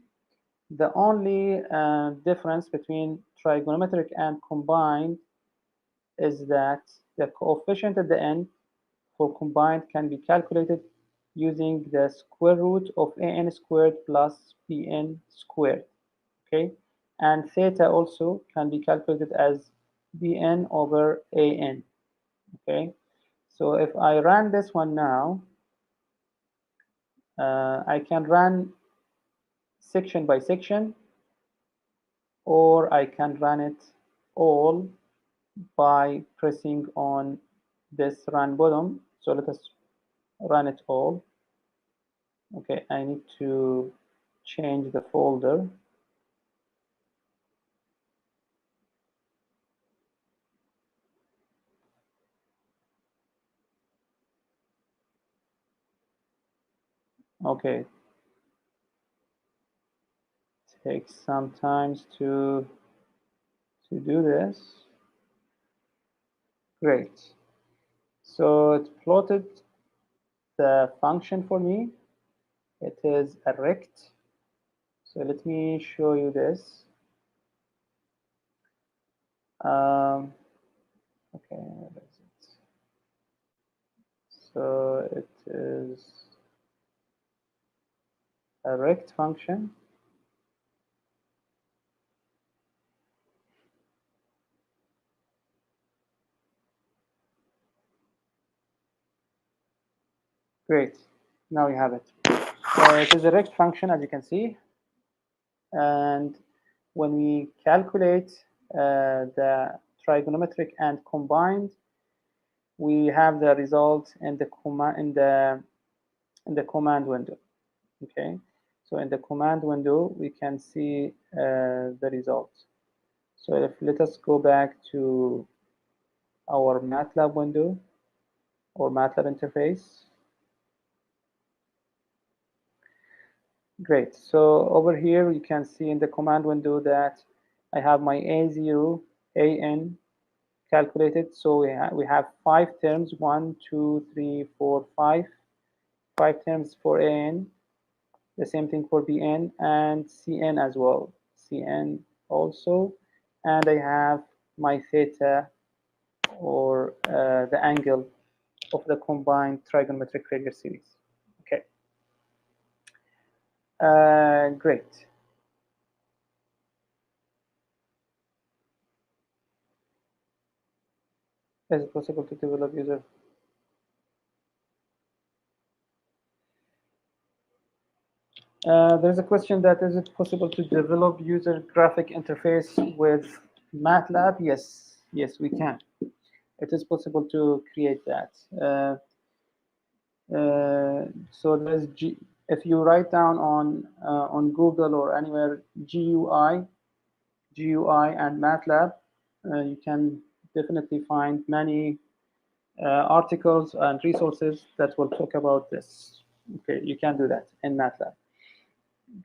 The only difference between trigonometric and combined is that the coefficient at the end for combined can be calculated using the square root of an squared plus bn squared. Okay, and theta also can be calculated as bn over an. Okay, so if I run this one now, I can run section by section, or I can run it all by pressing on this run button. So let us run it all. Okay, I need to change the folder. Okay, takes some time to do this. Great. So it plotted the function for me. It is a rect. So let me show you this. Okay, where is it? So it is a rect function. Great. Now we have it. It is a rect function, as you can see. And when we calculate the trigonometric and combined, we have the result in the command window. Okay, so in the command window we can see the result. So let us go back to our MATLAB window or MATLAB interface. Great. So over here you can see in the command window that I have my A0, AN calculated. So we have 5 terms, 1, 2, 3, 4, 5. 5 terms for AN, the same thing for BN, and CN as well. CN also. And I have my theta, or the angle of the combined trigonometric Fourier series. Okay. Great. Is it possible to develop user? There's a question that is it possible to develop user graphic interface with MATLAB? Yes, we can. It is possible to create that. So there's if you write down on Google or anywhere GUI and MATLAB, you can definitely find many articles and resources that will talk about this. Okay, you can do that in MATLAB.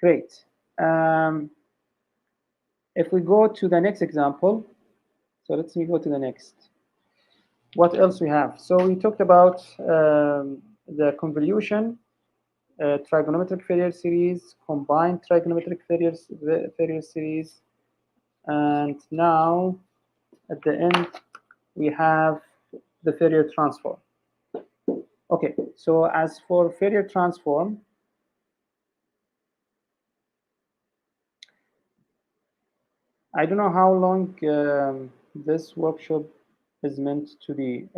Great. If we go to the next example, so let's go to the next. What else we have? So we talked about the convolution, trigonometric Fourier series, combined trigonometric Fourier series, and now at the end we have the Fourier transform. Okay, so as for Fourier transform, I don't know how long this workshop is meant to be.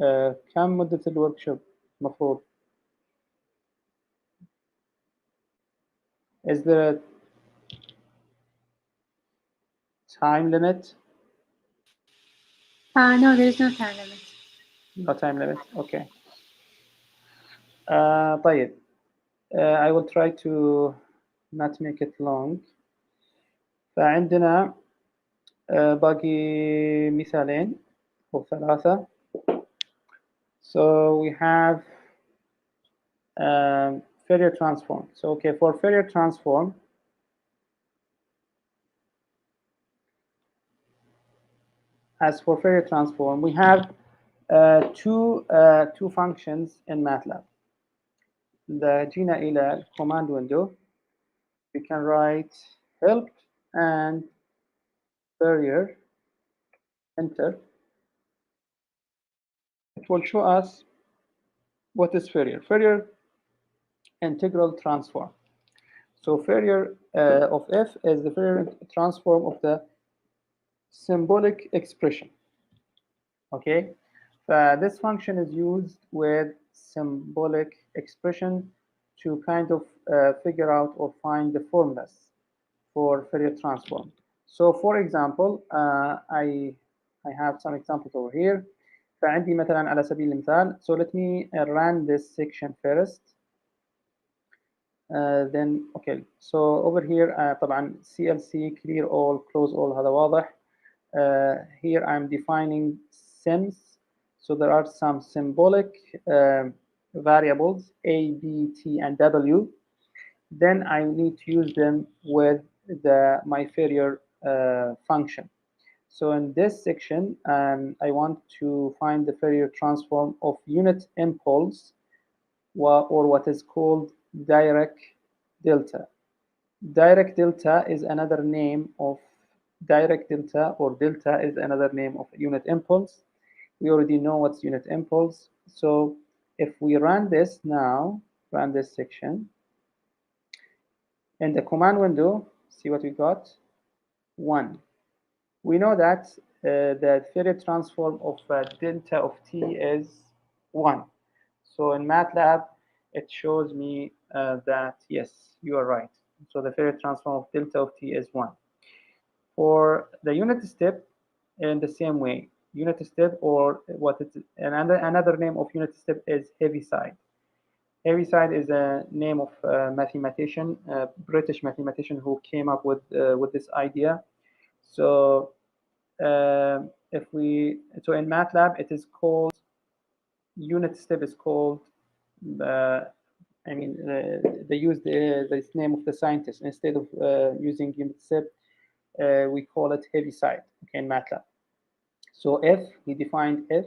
كم مدة الوركشوب مفروض؟ Is there a time limit? No, there is no time limit. No time limit. Okay. طيب. I will try to not make it long. فعندنا باقي مثالين أو ثلاثة. So we have Fourier transform. So okay, for Fourier transform, as for Fourier transform, we have two functions in MATLAB. إذا جينا إلى command window, we can write help and Fourier, enter. It will show us what is Fourier. Fourier integral transform. So Fourier of f is the Fourier transform of the symbolic expression. Okay, this function is used with symbolic expression to kind of figure out or find the formulas for Fourier transform. So for example, I have some examples over here. فعندي مثلا على سبيل المثال, so let me run this section first. Then okay, so over here طبعا CLC clear all, close all, هذا واضح. Here I'm defining sims. So there are some symbolic variables A, B, T, and W. Then I need to use them with my Fourier function. So in this section, I want to find the Fourier transform of unit impulse, or what is called Dirac delta. Dirac delta is another name of Dirac delta, or delta is another name of unit impulse. We already know what's unit impulse. So if we run this now, run this section, in the command window, see what we got? 1. We know that the Fourier transform of delta of t is 1. So in MATLAB, it shows me that, yes, you are right. So the Fourier transform of delta of t is 1. For the unit step, in the same way, unit step, or what is another name of unit step is Heaviside. Heaviside is a name of a mathematician, a British mathematician who came up with this idea. So so in MATLAB, it is called, unit step is called, they use this name of the scientist. Instead of using unit step, we call it Heaviside, okay, in MATLAB. So F, we defined F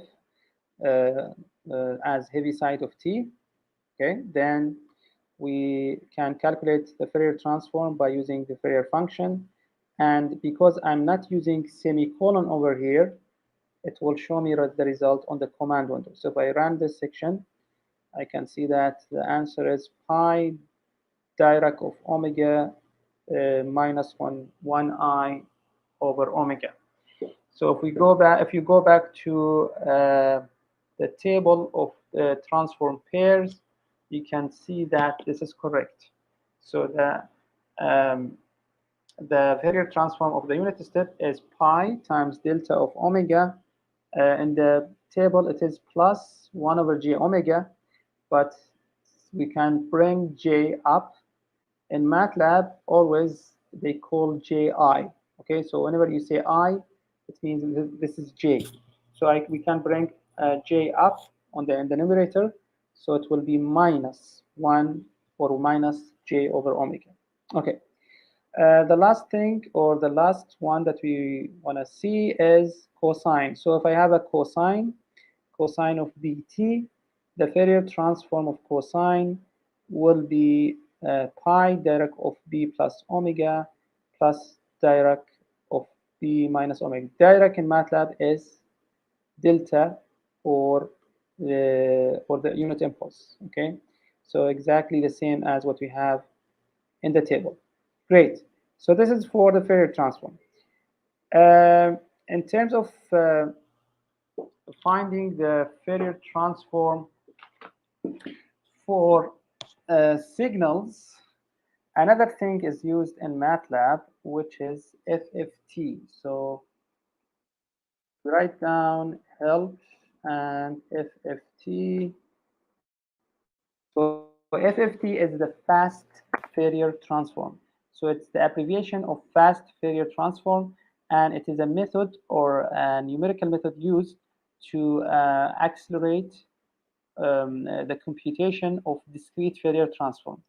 as Heaviside of t, okay? Then we can calculate the Fourier transform by using the Fourier function. And because I'm not using semicolon over here, it will show me the result on the command window. So if I run this section, I can see that the answer is pi Dirac of omega minus 1i over omega. So if you go back to the table of the transform pairs, you can see that this is correct. So the Fourier transform of the unit step is pi times delta of omega. In the table, it is plus 1 over j omega, but we can bring j up. In MATLAB, always they call j I. Okay, so whenever you say I, it means this is j. So we can bring j up on the numerator, so it will be minus 1 or minus j over omega. Okay. The last thing, or the last one that we want to see is cosine. So if I have a cosine of bt, the Fourier transform of cosine will be pi Dirac of b plus omega plus Dirac of b minus omega. Dirac in MATLAB is delta, or for the unit impulse. Okay, so exactly the same as what we have in the table. Great. So this is for the Fourier transform. In terms of finding the Fourier transform for signals, another thing is used in MATLAB, which is FFT. So write down help and FFT. So FFT is the fast Fourier transform. So it's the abbreviation of fast Fourier transform, and it is a method or a numerical method used to accelerate the computation of discrete Fourier transform.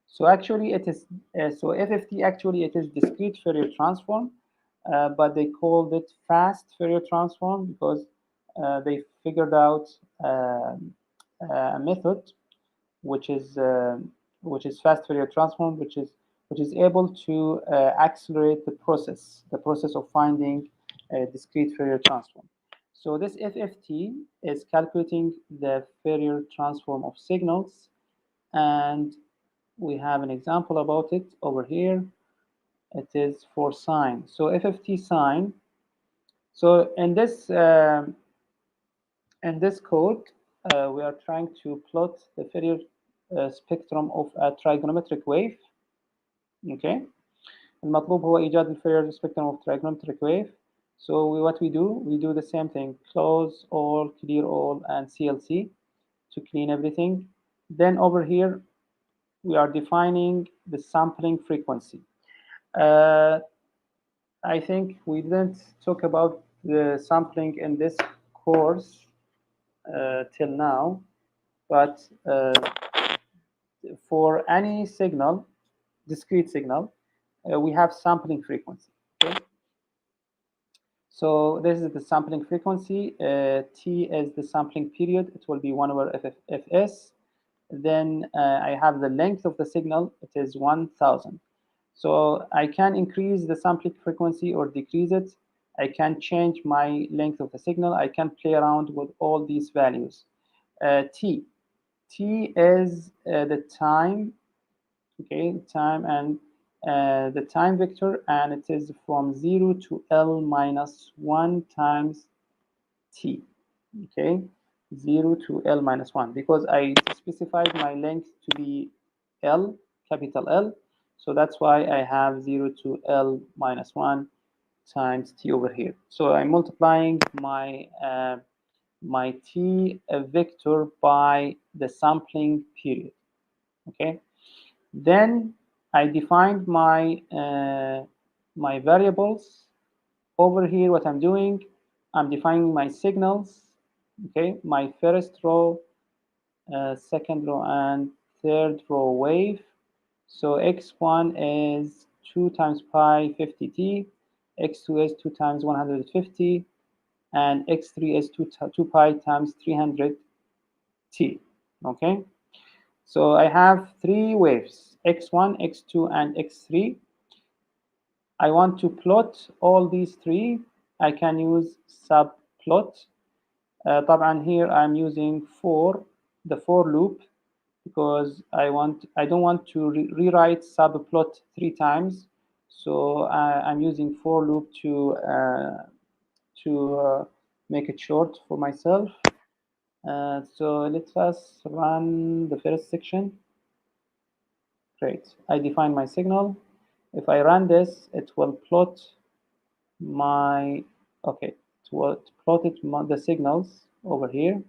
So actually it is, so FFT actually it is discrete Fourier transform, but they called it fast Fourier transform because they figured out a method which is fast Fourier transform, which is able to accelerate the process of finding a discrete Fourier transform. So this FFT is calculating the Fourier transform of signals, and we have an example about it over here. It is for sine. So FFT sine. So in this code, we are trying to plot the Fourier spectrum of a trigonometric wave. Okay. المطلوب هو إيجاد الفورير spectrum of trigonometric wave. So what we do the same thing: close all, clear all, and CLC to clean everything. Then over here, we are defining the sampling frequency. I think we didn't talk about the sampling in this course till now, but for any signal, discrete signal, we have sampling frequency. Okay? So this is the sampling frequency. T is the sampling period. It will be 1 over Fs. Then I have the length of the signal. It is 1000. So I can increase the sampling frequency or decrease it. I can change my length of the signal. I can play around with all these values. T is the time, okay, time and the time vector, and it is from 0 to L minus 1 times T, okay, 0 to L minus 1, because I specified my length to be L, capital L, so that's why I have 0 to L minus 1 times T over here. So I'm multiplying my my T vector by the sampling period, okay. Then I defined my my variables. Over here, what I'm doing, I'm defining my signals, okay, my first row, second row, and third row wave. So x1 is 2 times pi 50t, x2 is 2 times 150, and x3 is 2 pi times 300t, okay. So I have 3 waves, x1, x2, and x3. I want to plot all these 3. I can use subplot. طبعا here I'm using the for loop, because I don't want to rewrite subplot 3 times. So I'm using for loop to make it short for myself. So let us run the first section. Great. I define my signal. If I run this, it will plot my, okay, it will plot the signals over here.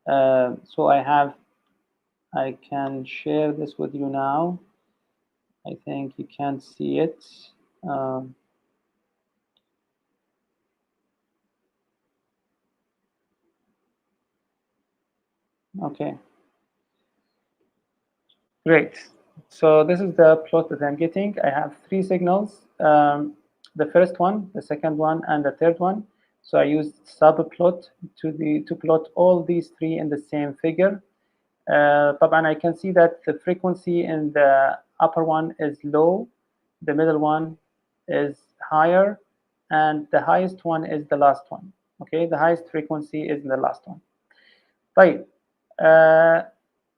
So I can share this with you now. I think you can see it. Okay. Great. So this is the plot that I'm getting. I have 3 signals. The first one, the second one, and the third one. So I used subplot to plot all these 3 in the same figure. طبعا I can see that the frequency in the upper one is low, the middle one is higher, and the highest one is the last one. Okay, the highest frequency is the last one. طيب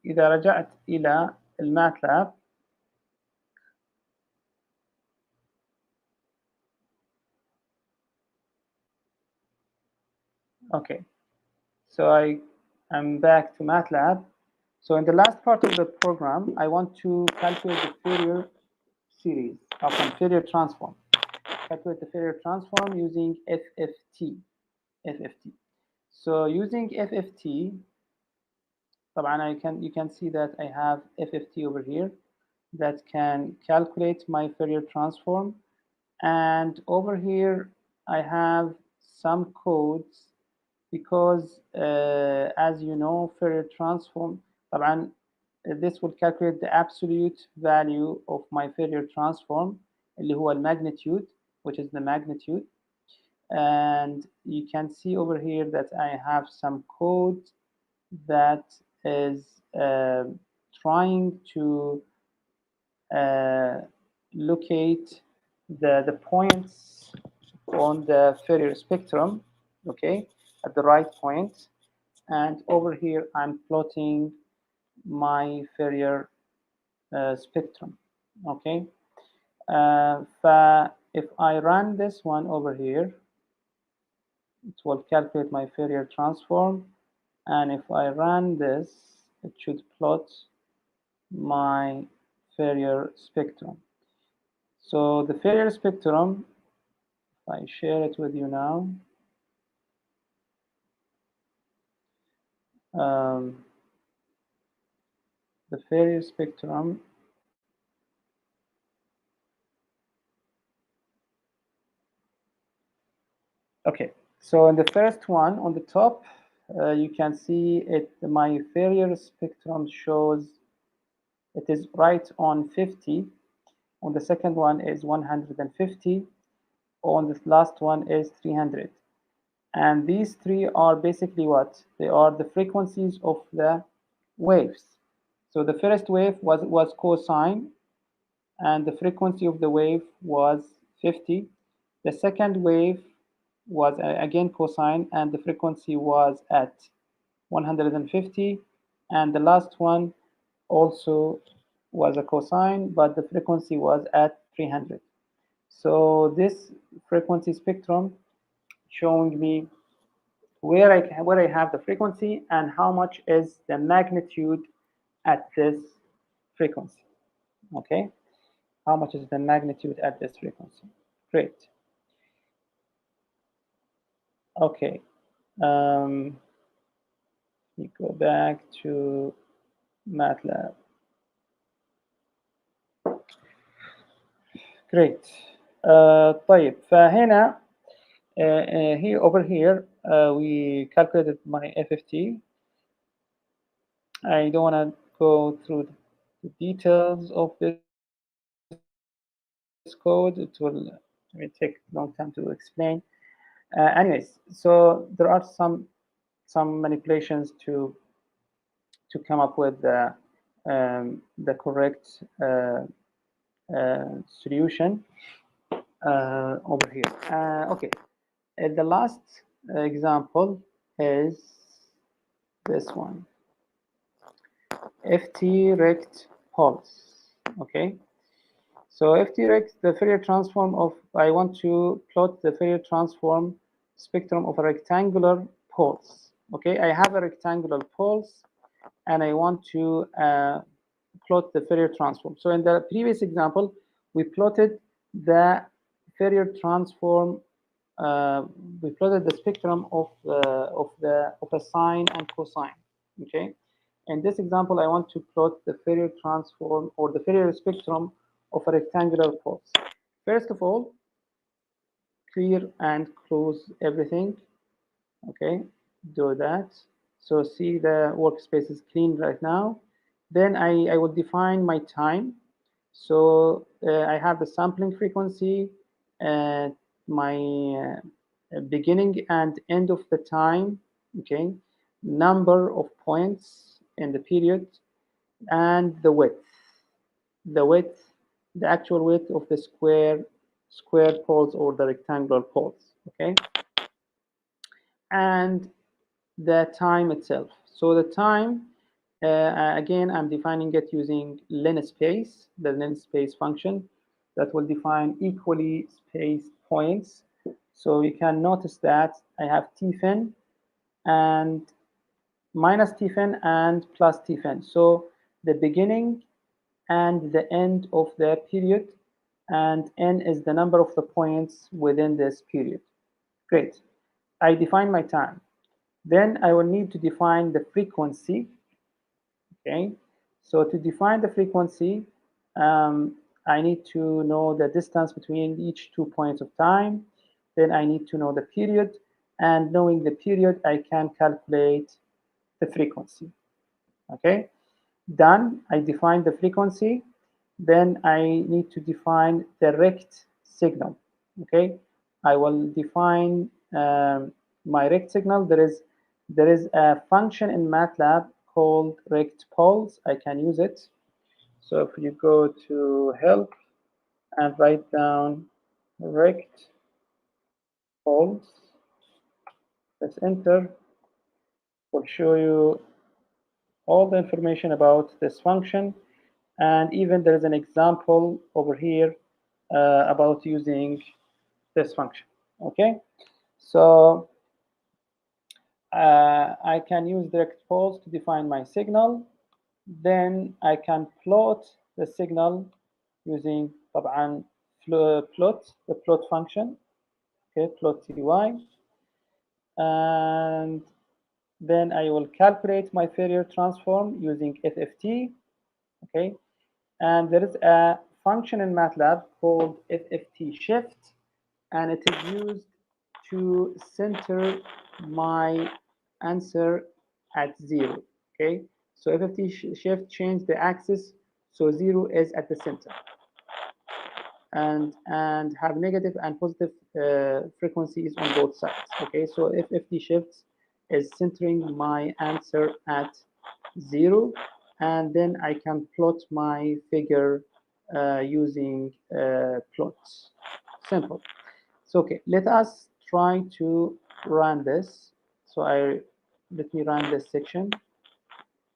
إذا رجعت إلى الماتلاب okay, so I'm back to MATLAB. So in the last part of the program, I want to calculate the Fourier series of Fourier transform. Calculate the Fourier transform using FFT. So using FFT, you can see that I have FFT over here that can calculate my Fourier transform, and over here I have some codes because as you know, Fourier transform this will calculate the absolute value of my Fourier transform اللي هو magnitude, which is the magnitude. And you can see over here that I have some code that is trying to locate the points on the Fourier spectrum, okay, at the right point. And over here, I'm plotting my Fourier spectrum, okay. If I run this one over here, it will calculate my Fourier transform, and if I run this, it should plot my Fourier spectrum. So the Fourier spectrum, if I share it with you now, the Fourier spectrum okay, so in the first one on the top, you can see it. My Fourier spectrum shows it is right on 50. On the second one is 150. On the last one is 300. And these three are basically what? They are the frequencies of the waves. So the first wave was cosine, and the frequency of the wave was 50. The second wave was again cosine, and the frequency was at 150. And the last one also was a cosine, but the frequency was at 300. So this frequency spectrum showing me where I have the frequency and how much is the magnitude at this frequency. Okay, how much is the magnitude at this frequency? Great. Okay, let me go back to MATLAB. Great. طيب فهنا here over here we calculated my FFT. I don't want to go through the details of this code. It will take a long time to explain. Anyways, so there are some manipulations to come up with the correct solution over here. Okay, the last example is this one. FT rect pulse. Okay, so FT rect, the Fourier transform of, I want to plot the Fourier transform spectrum of a rectangular pulse. Okay, I have a rectangular pulse and I want to plot the Fourier transform. So in the previous example, we plotted the Fourier transform. We plotted the spectrum of a sine and cosine. Okay. In this example, I want to plot the Fourier transform or the Fourier spectrum of a rectangular pulse. First of all, clear and close everything. Okay, do that. So see the workspace is clean right now. Then I will define my time. So I have the sampling frequency, my beginning and end of the time, okay, number of points in the period, and the width. The actual width of the square poles or the rectangular poles, okay. and the time itself. So the time, again, I'm defining it using linspace, the linspace function that will define equally spaced points. So you can notice that I have tfin and minus tfin and plus tfin. So the beginning and the end of the period, and n is the number of the points within this period. Great. I define my time. Then I will need to define the frequency. Okay. So to define the frequency, I need to know the distance between each 2 points of time. Then I need to know the period. And knowing the period, I can calculate the frequency. Okay. Done. I define the frequency. Then I need to define the rect signal. Okay. I will define my rect signal. There is a function in MATLAB called rect poles. I can use it. So if you go to help and write down rect poles, press enter, will show you all the information about this function. And even there is an example over here about using this function. Okay, so I can use direct poles to define my signal. Then I can plot the signal using طبعا plot, the plot function. Okay, plot ty. And then I will calculate my Fourier transform using FFT. Okay, and there is a function in MATLAB called FFT shift, and it is used to center my answer at 0. Okay, so FFT shift change the axis so 0 is at the center, and have negative and positive frequencies on both sides. Okay, so FFT shifts is centering my answer at 0, and then I can plot my figure using plots. Simple. So okay, let us try to run this. So let me run this section.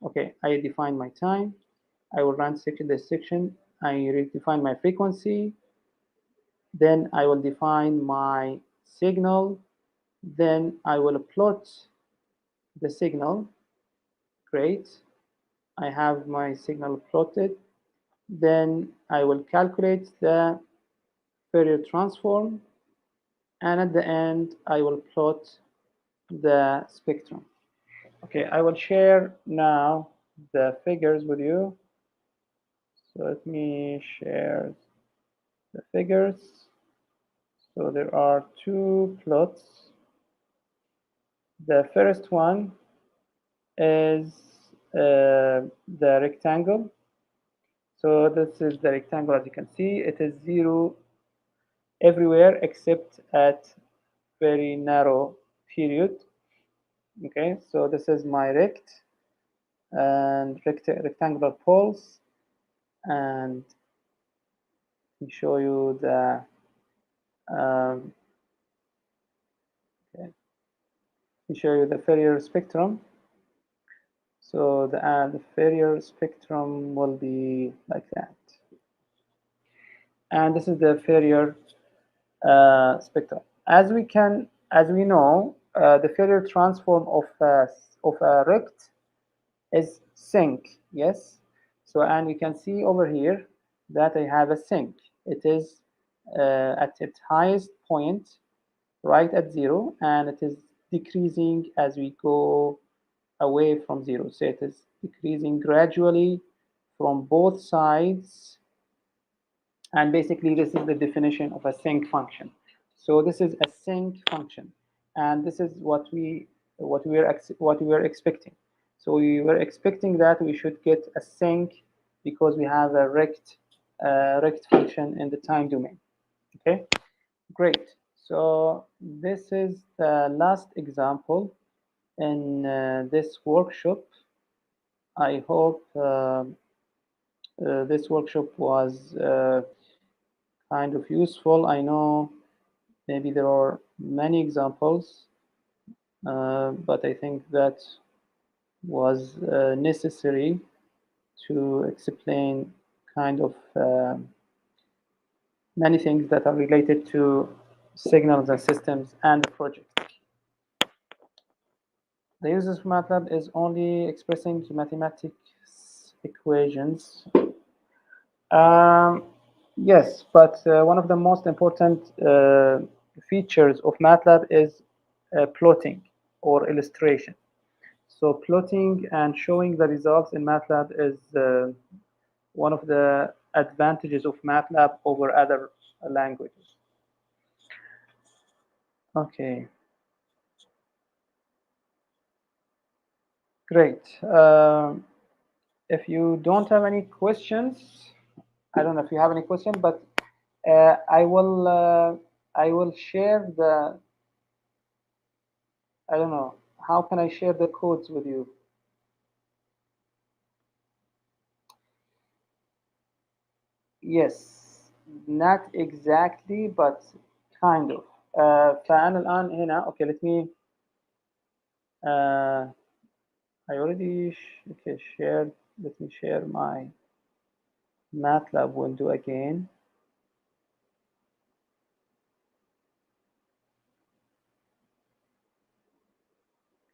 Okay, I define my time. I will run this section. I redefine my frequency. Then I will define my signal. Then I will plot the signal. Great. I have my signal plotted. Then I will calculate the Fourier transform. And at the end, I will plot the spectrum. Okay, I will share now the figures with you. So let me share the figures. So there are 2 plots. The first one is the rectangle. So this is the rectangle. As you can see, it is 0 everywhere except at very narrow period. Okay, so this is my rect and rectangular poles, and let me show you the okay. Let me show you the Fourier spectrum. So the Fourier spectrum will be like that, and this is the Fourier spectrum. As we know, the Fourier transform of a rect is sinc. Yes. So, and we can see over here that I have a sinc. It is at its highest point, right at 0, and it is decreasing as we go away from 0. So it is decreasing gradually from both sides. And basically, this is the definition of a sinc function. So this is a sinc function, and this is what we were expecting. So we were expecting that we should get a sinc because we have a rect function in the time domain. Okay, great. So this is the last example in this workshop. I hope this workshop was kind of useful. I know maybe there are many examples, but I think that was necessary to explain kind of many things that are related to signals and systems and the project. The uses of MATLAB is only expressing mathematics equations. Yes, but one of the most important features of MATLAB is plotting or illustration. So plotting and showing the results in MATLAB is one of the advantages of MATLAB over other languages. Okay. Great. If you don't have any questions, I don't know if you have any question, but I will share the, I don't know, how can I share the codes with you? Yes, not exactly, but kind of. فأنا الآن هنا. Okay, let me. I already okay, shared. Let me share my MATLAB window again.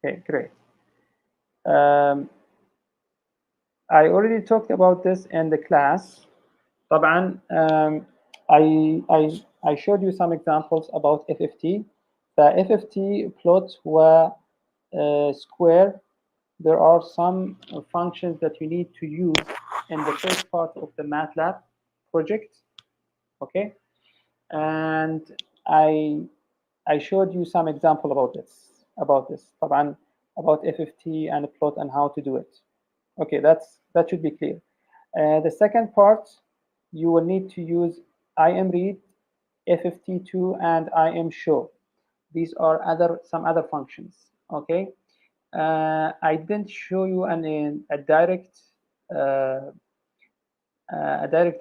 Okay, great. I already talked about this in the class. طبعا I showed you some examples about FFT. The FFT plot و square. There are some functions that you need to use in the first part of the MATLAB project. Okay, and I showed you some example about this. طبعا about FFT and plot and how to do it. Okay, that should be clear. The second part, you will need to use imread, FFT2, and imshow. These are some other functions. Okay, I didn't show you a direct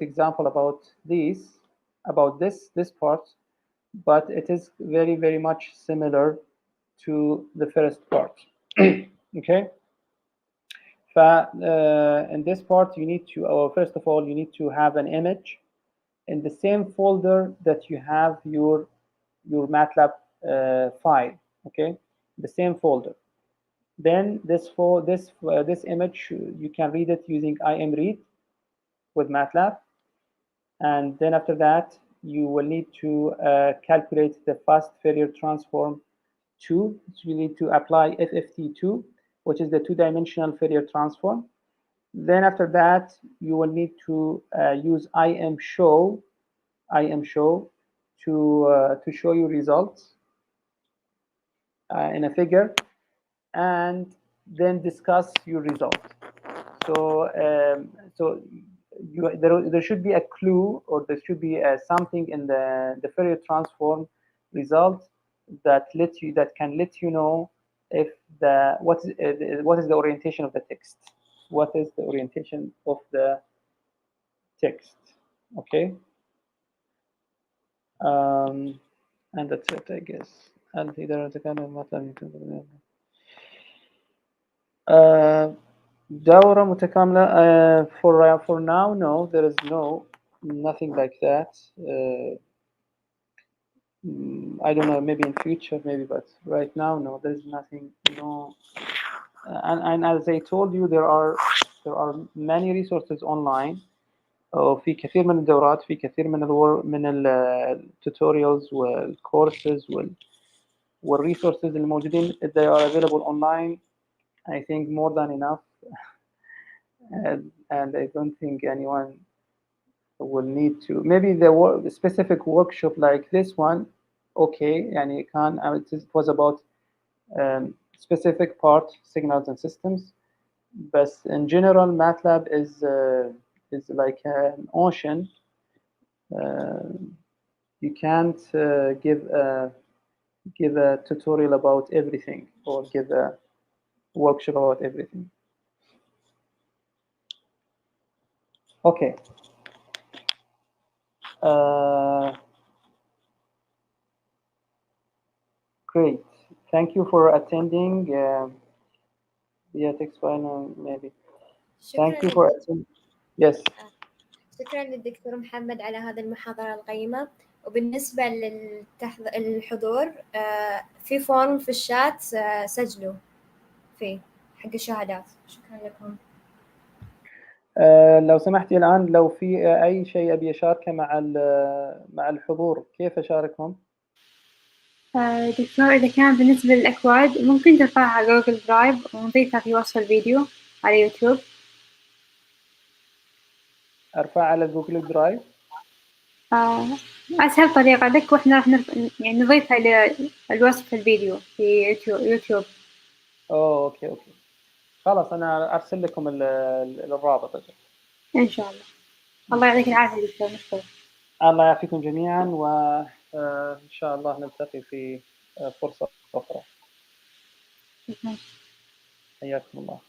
example about this part, but it is very much similar to the first part. Okay. In this part, you need to, first of all, you need to have an image in the same folder that you have your MATLAB file. Okay, the same folder. Then this image, you can read it using imread with MATLAB, and then after that, you will need to calculate the fast Fourier transform 2. So you need to apply FFT2, which is the two-dimensional Fourier transform. Then after that, you will need to use imshow to show you results in a figure, and then discuss your result. So there should be a clue, or there should be something in the Fourier transform result that can let you know if what is the orientation of the text. What is the orientation of the text? Okay, and that's it, I guess. دورة متكاملة. For now, no, there is nothing like that. I don't know, maybe in future, maybe, but right now, no, there's nothing. No, and as I told you, there are many resources online. وفي كثير من الدورات، في كثير من التوتوريالز والكورسز والresources الموجودين. They are available online. I think more than enough. And I don't think anyone will need to. Maybe the specific workshop like this one, okay, and you can. It was about specific part, signals and systems. But in general, MATLAB is like an ocean. You can't give a tutorial about everything, or give a workshop about everything. Okay. Great. Thank you for attending. Yeah, text file maybe. Thank you for attending. Yes. شكرا للدكتور محمد على هذه المحاضرة القيمة. وبالنسبة للحضور في فورم في الشات سجلوا فيه حق الشهادات. شكرا لكم. لو سمحتي الآن لو في أي شيء أبي أشاركه مع الحضور كيف أشاركهم؟ دكتور إذا كان بالنسبة للأكواد ممكن ترفعها على جوجل درايف ونضيفها في وصف الفيديو على يوتيوب. أرفع على جوجل درايف؟ أسهل طريقة لك، وإحنا راح يعني نضيفها للوصف الفيديو في يوتيوب. أوكي خلاص أنا أرسل لكم الرابط أجل. إن شاء الله. الله يعطيك العافية دكتور. مشكور. الله يعافيكم جميعا وإن شاء الله نلتقي في فرصة أخرى. حياكم الله.